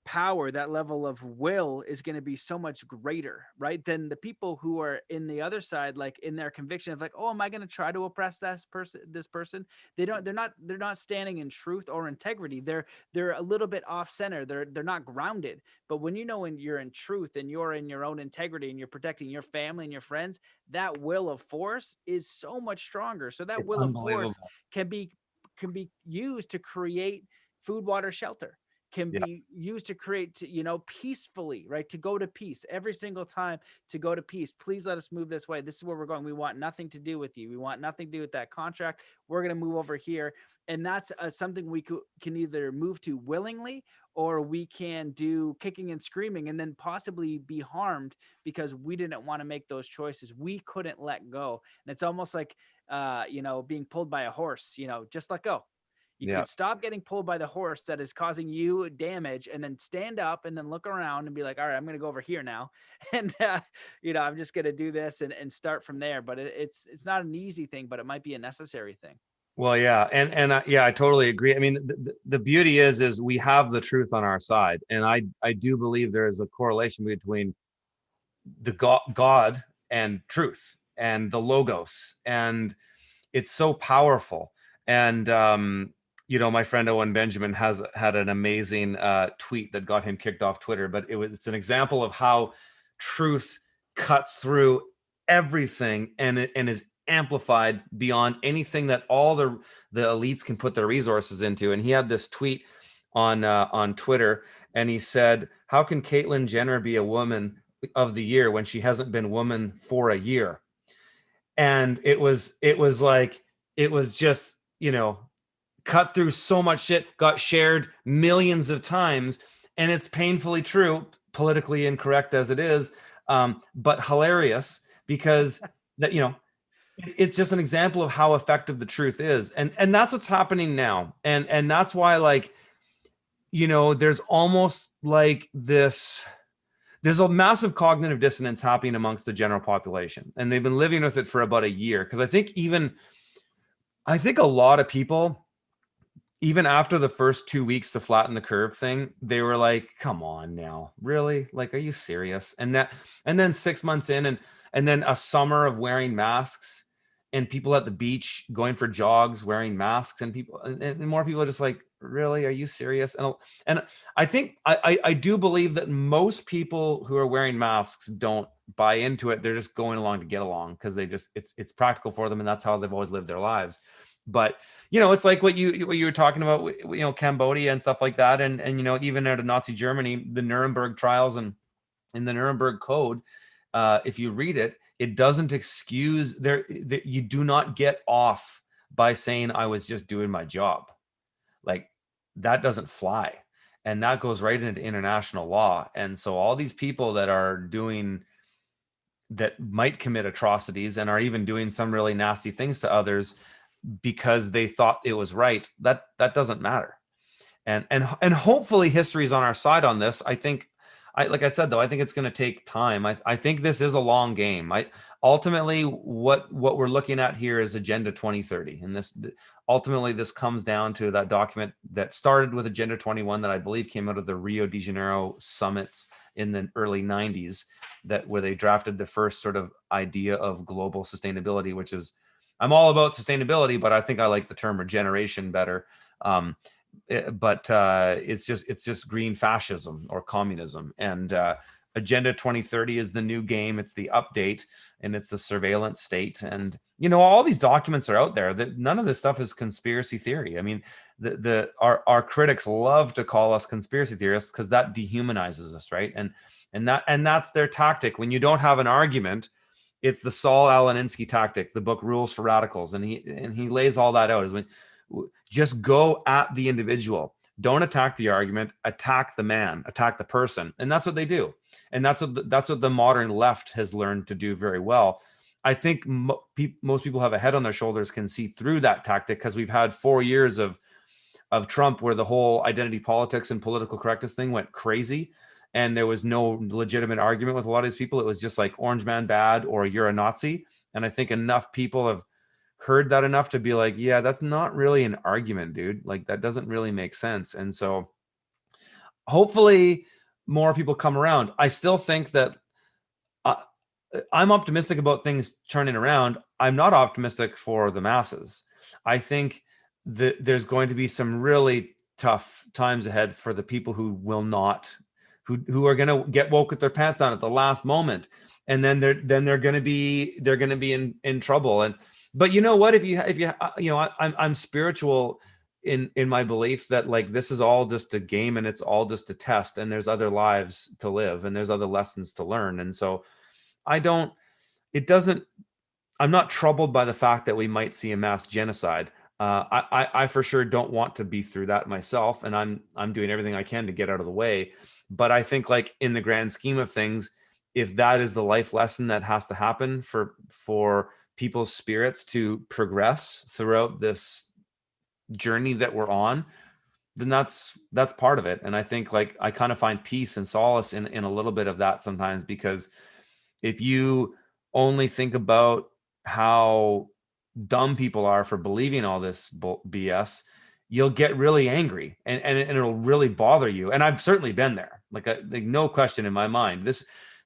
power, that level of will is going to be so much greater, right? Than the people who are in the other side, like in their conviction of like, oh, am I going to try to oppress this person? They're not standing in truth or integrity. They're a little bit off center. They're not grounded. But when when you're in truth and you're in your own integrity and you're protecting your family and your friends, that will of force is so much stronger. So that It's will of force unbelievable. can be used to create food, water, shelter, can Yeah. be used to create, peacefully, right? To go to peace every single time, to go to peace. Please let us move this way. This is where we're going. We want nothing to do with you. We want nothing to do with that contract. We're going to move over here. And that's something we can either move to willingly, or we can do kicking and screaming and then possibly be harmed because we didn't want to make those choices. We couldn't let go. And it's almost like, being pulled by a horse, just let go. You Yeah. could stop getting pulled by the horse that is causing you damage and then stand up and then look around and be like, all right, I'm going to go over here now. And, I'm just going to do this and start from there. But it's not an easy thing, but it might be a necessary thing. Well, yeah, and yeah, I totally agree. I mean, the beauty is we have the truth on our side, and I do believe there is a correlation between the God and truth and the logos, and it's so powerful. And my friend Owen Benjamin has had an amazing tweet that got him kicked off Twitter, but it's an example of how truth cuts through everything and is amplified beyond anything that all the elites can put their resources into. And he had this tweet on Twitter, and he said, "How can Caitlyn Jenner be a woman of the year when she hasn't been woman for a year?" And it was like, it was just, cut through so much shit, got shared millions of times, and it's painfully true, politically incorrect as it is, but hilarious, because that it's just an example of how effective the truth is, and that's what's happening now, and that's why, like, there's almost like this. There's a massive cognitive dissonance happening amongst the general population, and they've been living with it for about a year. Because I think a lot of people, even after the first 2 weeks to flatten the curve thing, they were like, come on now, really? Like, are you serious? And then 6 months in, and then a summer of wearing masks, and people at the beach going for jogs wearing masks, and more people are just like, really, are you serious? And I think I do believe that most people who are wearing masks don't buy into it. They're just going along to get along, because it's practical for them, and that's how they've always lived their lives. But it's like what you were talking about, Cambodia and stuff like that, and even out of Nazi Germany, the Nuremberg trials, and in the Nuremberg Code, if you read it, it doesn't excuse you do not get off by saying I was just doing my job. Like, that doesn't fly, and that goes right into international law. And so all these people that might commit atrocities and are even doing some really nasty things to others because they thought it was right, that doesn't matter. And hopefully history is on our side on this. I think, like I said, though, I think it's going to take time. I think this is a long game. Ultimately, what we're looking at here is Agenda 2030, and ultimately this comes down to that document that started with Agenda 21 that I believe came out of the Rio de Janeiro summit in the early 90s, where they drafted the first sort of idea of global sustainability, which is, I'm all about sustainability, but I think I like the term regeneration better. But it's just green fascism or communism. And Agenda 2030 is the new game. It's the update, and it's the surveillance state. And all these documents are out there. That none of this stuff is conspiracy theory. I mean, our critics love to call us conspiracy theorists because that dehumanizes us, right? And that's their tactic. When you don't have an argument, it's the Saul Alinsky tactic, the book Rules for Radicals, and he lays all that out. Is when just go at the individual. Don't attack the argument, attack the man, attack the person. And that's what they do. And that's what the modern left has learned to do very well. I think most people have a head on their shoulders, can see through that tactic, because we've had 4 years of Trump where the whole identity politics and political correctness thing went crazy. And there was no legitimate argument with a lot of these people. It was just like, orange man bad, or you're a Nazi. And I think enough people have heard that enough to be like, yeah, that's not really an argument, dude. Like, that doesn't really make sense. And so hopefully more people come around. I still think that I'm optimistic about things turning around. I'm not optimistic for the masses. I think that there's going to be some really tough times ahead for the people who will not, who are going to get woke with their pants down at the last moment, and then they're going to be in trouble. But you know what? If you I'm spiritual in my belief that, like, this is all just a game, and it's all just a test, and there's other lives to live, and there's other lessons to learn. And so I'm not troubled by the fact that we might see a mass genocide. I for sure don't want to be through that myself, and I'm doing everything I can to get out of the way. But I think, like, in the grand scheme of things, if that is the life lesson that has to happen for people's spirits to progress throughout this journey that we're on, then that's part of it. And I think, like, I kind of find peace and solace in a little bit of that sometimes, because if you only think about how dumb people are for believing all this BS, you'll get really angry, and it'll really bother you. And I've certainly been there, like no question in my mind.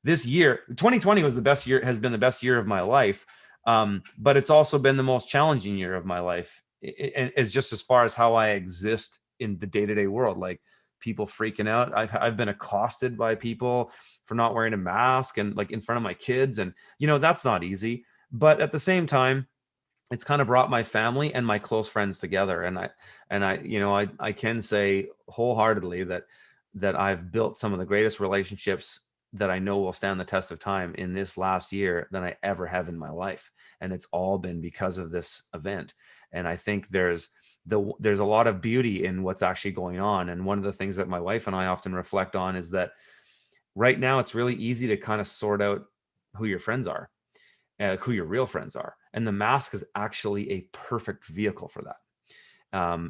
This year, 2020 was the best year, has been the best year of my life. But it's also been the most challenging year of my life. It's just as far as how I exist in the day-to-day world, like people freaking out. I've been accosted by people for not wearing a mask, and like in front of my kids, and that's not easy. But at the same time, it's kind of brought my family and my close friends together, and I can say wholeheartedly that I've built some of the greatest relationships that I know will stand the test of time in this last year than I ever have in my life. And it's all been because of this event. And I think there's a lot of beauty in what's actually going on. And one of the things that my wife and I often reflect on is that right now it's really easy to kind of sort out who your friends are, who your real friends are. And the mask is actually a perfect vehicle for that.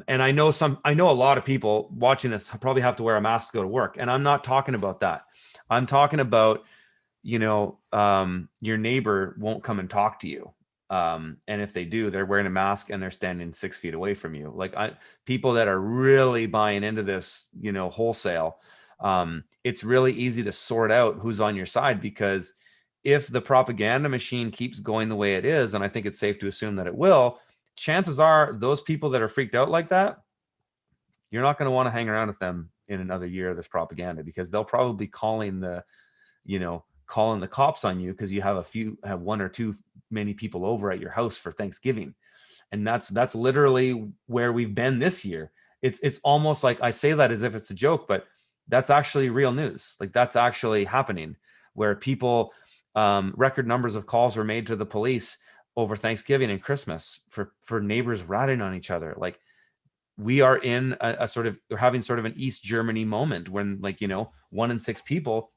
And I know a lot of people watching this probably have to wear a mask to go to work. And I'm not talking about that. I'm talking about, your neighbor won't come and talk to you. And if they do, they're wearing a mask and they're standing 6 feet away from you. Like people that are really buying into this, wholesale, it's really easy to sort out who's on your side, because if the propaganda machine keeps going the way it is, and I think it's safe to assume that it will, chances are those people that are freaked out like that, you're not going to want to hang around with them in another year of this propaganda, because they'll probably be calling the cops on you because you have one or two many people over at your house for Thanksgiving. And that's literally where we've been this year. It's almost like, I say that as if it's a joke, but that's actually real news. Like, that's actually happening, where people, record numbers of calls were made to the police over Thanksgiving and Christmas for neighbors ratting on each other. Like, we are in a sort of, we're having sort of an East Germany moment when, like, 1 in 6 people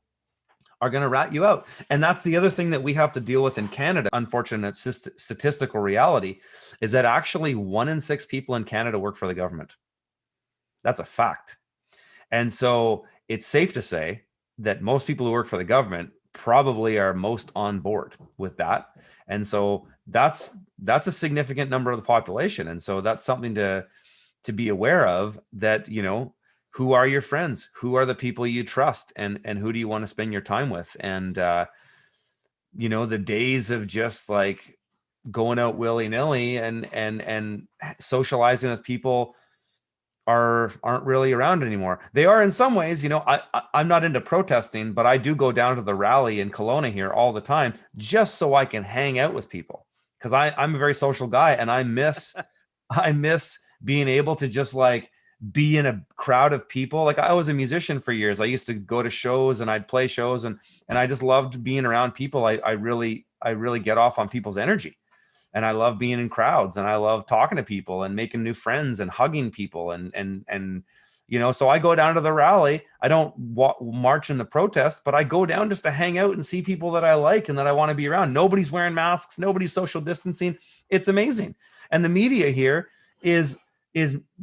are going to rat you out. And that's the other thing that we have to deal with in Canada. Unfortunate statistical reality is that actually 1 in 6 people in Canada work for the government. That's a fact. And so it's safe to say that most people who work for the government probably are most on board with that. And so that's a significant number of the population. And so that's something to be aware of, that, who are your friends? Who are the people you trust? And who do you want to spend your time with? And, the days of just like going out willy-nilly and socializing with people aren't really around anymore. They are in some ways. I'm not into protesting, but I do go down to the rally in Kelowna here all the time, just so I can hang out with people, because I'm a very social guy, and I miss being able to just like be in a crowd of people. Like, I was a musician for years. I used to go to shows and I'd play shows, and I just loved being around people. I really get off on people's energy. And I love being in crowds, and I love talking to people and making new friends and hugging people. And so I go down to the rally. I don't march in the protest, but I go down just to hang out and see people that I like and that I want to be around. Nobody's wearing masks. Nobody's social distancing. It's amazing. And the media here is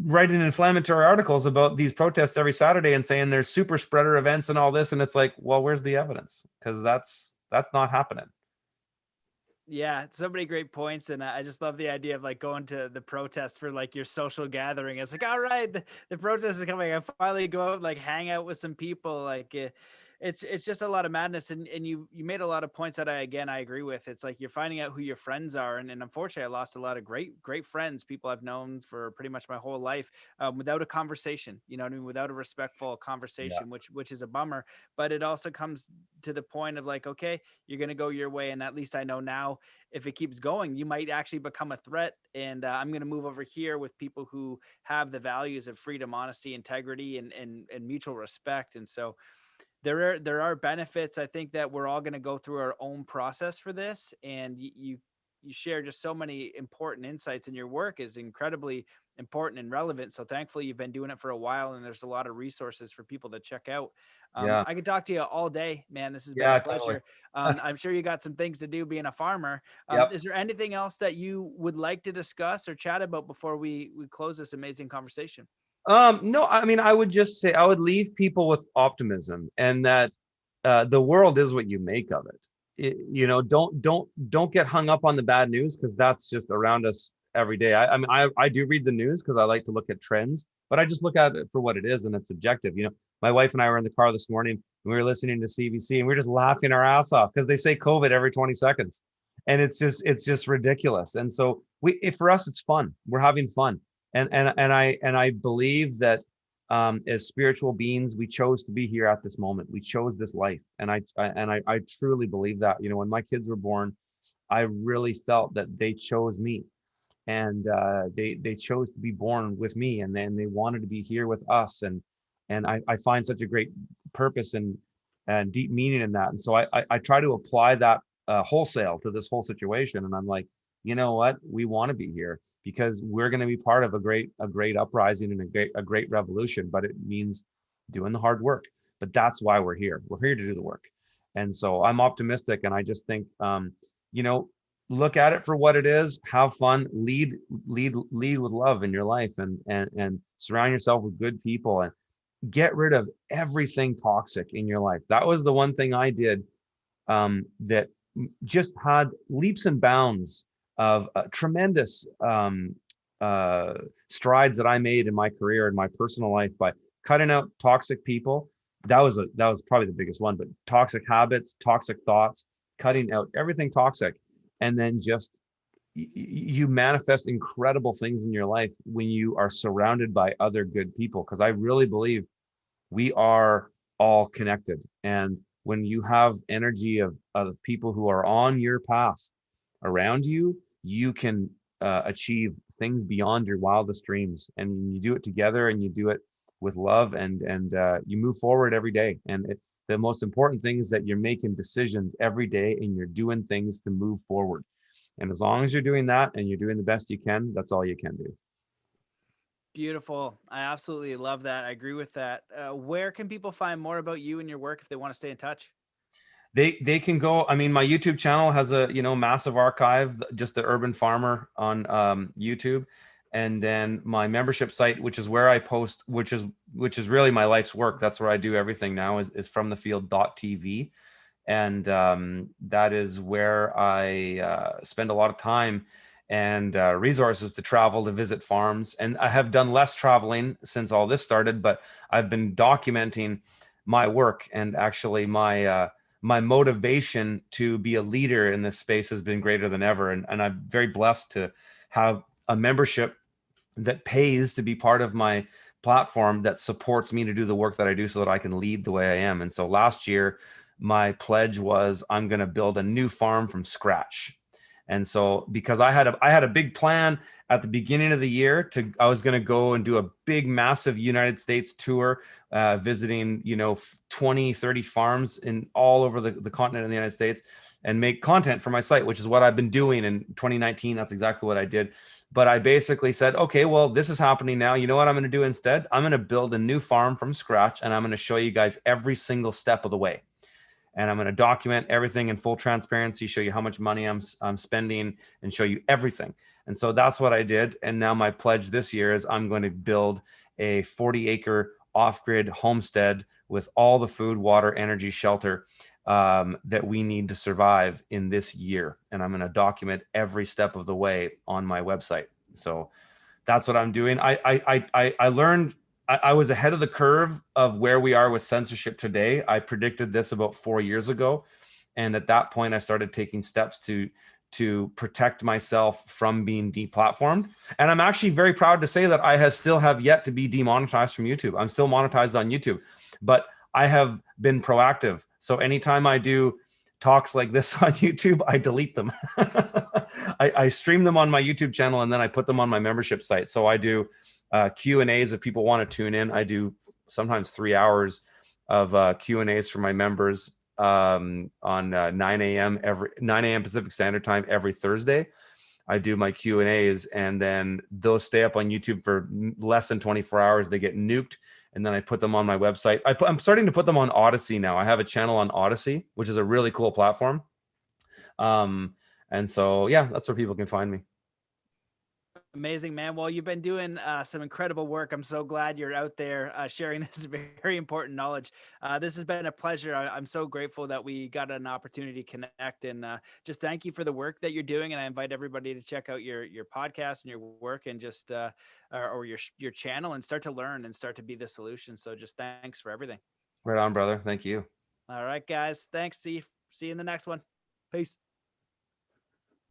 writing inflammatory articles about these protests every Saturday and saying there's super spreader events and all this. And it's like, well, where's the evidence? Because that's not happening. Yeah, so many great points, and I just love the idea of like going to the protest for like your social gathering. It's like, all right, the protest is coming. I finally go out, like hang out with some people. Like, it's just a lot of madness, and you made a lot of points that I agree with. It's like you're finding out who your friends are, and unfortunately, I lost a lot of great friends, people I've known for pretty much my whole life, without a conversation. You know what I mean? Without a respectful Yeah. conversation, which is a bummer. But it also comes to the point of like, okay, you're gonna go your way, and at least I know now, if it keeps going, you might actually become a threat. And I'm going to move over here with people who have the values of freedom, honesty, integrity, and mutual respect. And so there are benefits. I think that we're all going to go through our own process for this. And you share just so many important insights, and your work is incredibly important and relevant. So thankfully you've been doing it for a while, and there's a lot of resources for people to check out. Yeah. I could talk to you all day, man. This has been a Yeah, totally. pleasure. I'm sure you got some things to do being a farmer. Yep. Is there anything else that you would like to discuss or chat about before we close this amazing conversation? No, I mean, I would just say I would leave people with optimism, and that the world is what you make of it. Don't get hung up on the bad news, because that's just around us every day. I mean, I do read the news because I like to look at trends, but I just look at it for what it is, and it's subjective. My wife and I were in the car this morning, and we were listening to CBC, and we were just laughing our ass off because they say COVID every 20 seconds, and it's just ridiculous. And so for us, it's fun. We're having fun. And I believe that, as spiritual beings, we chose to be here at this moment. We chose this life, and I truly believe that. When my kids were born, I really felt that they chose me, and they chose to be born with me, and then they wanted to be here with us, and I find such a great purpose and deep meaning in that. And so I try to apply that wholesale to this whole situation, and I'm like, you know what, we want to be here because we're going to be part of a great uprising and a great revolution, but it means doing the hard work. But that's why we're here. We're here to do the work. And so I'm optimistic, and I just think, you know, look at it for what it is, have fun, lead with love in your life, and surround yourself with good people, and get rid of everything toxic in your life. That was the one thing I did, that just had leaps and bounds of tremendous uh, strides that I made in my career and my personal life by cutting out toxic people. That was probably the biggest one, but toxic habits, toxic thoughts, cutting out everything toxic, and then just you manifest incredible things in your life when you are surrounded by other good people. Because I really believe we are all connected. And when you have energy of people who are on your path around you, you can achieve things beyond your wildest dreams. And you do it together, and you do it with love, and you move forward every day. And the most important thing is that you're making decisions every day, and you're doing things to move forward. And as long as you're doing that and you're doing the best you can, that's all you can do. Beautiful. I absolutely love that. I agree with that. Where can people find more about you and your work if they want to stay in touch? They can go. I mean, my YouTube channel has a massive archive, just the Urban Farmer on YouTube, and then my membership site, which is where I post, which is really my life's work. That's where I do everything now, is from the field.tv. And that is where I spend a lot of time and resources to travel to visit farms. And I have done less traveling since all this started, but I've been documenting my work, and actually my motivation to be a leader in this space has been greater than ever. And I'm very blessed to have a membership that pays to be part of my platform, that supports me to do the work that I do so that I can lead the way I am. And so last year, my pledge was, I'm going to build a new farm from scratch. And so, because I had a big plan at the beginning of the year, I was going to go and do a big, massive United States tour, visiting, 20, 30 farms in all over the continent of the United States, and make content for my site, which is what I've been doing in 2019. That's exactly what I did. But I basically said, okay, well, this is happening now. You know what I'm going to do instead? I'm going to build a new farm from scratch, and I'm going to show you guys every single step of the way. And I'm going to document everything in full transparency, show you how much money I'm spending, and show you everything. And so that's what I did. And now my pledge this year is I'm going to build a 40-acre off-grid homestead with all the food, water, energy, shelter that we need to survive in this year. And I'm going to document every step of the way on my website. So that's what I'm doing. I learned I was ahead of the curve of where we are with censorship today. I predicted this about 4 years ago, and at that point, I started taking steps to protect myself from being deplatformed. And I'm actually very proud to say that still have yet to be demonetized from YouTube. I'm still monetized on YouTube, but I have been proactive. So anytime I do talks like this on YouTube, I delete them. I stream them on my YouTube channel, and then I put them on my membership site. So I do Q&As if people want to tune in. I do sometimes 3 hours of Q&As for my members on 9 a.m. Pacific Standard Time every Thursday. I do my Q&As, and then those stay up on YouTube for less than 24 hours. They get nuked, and then I put them on my website. I'm starting to put them on Odyssey now. I have a channel on Odyssey, which is a really cool platform. And so, yeah, that's where people can find me. Amazing, man. Well, you've been doing some incredible work. I'm so glad you're out there sharing this very important knowledge. This has been a pleasure. I'm so grateful that we got an opportunity to connect, and just thank you for the work that you're doing. And I invite everybody to check out your podcast and your work, and just or your channel, and start to learn and start to be the solution. So just thanks for everything. Right on, brother. Thank you. All right, guys. Thanks. See you in the next one. Peace.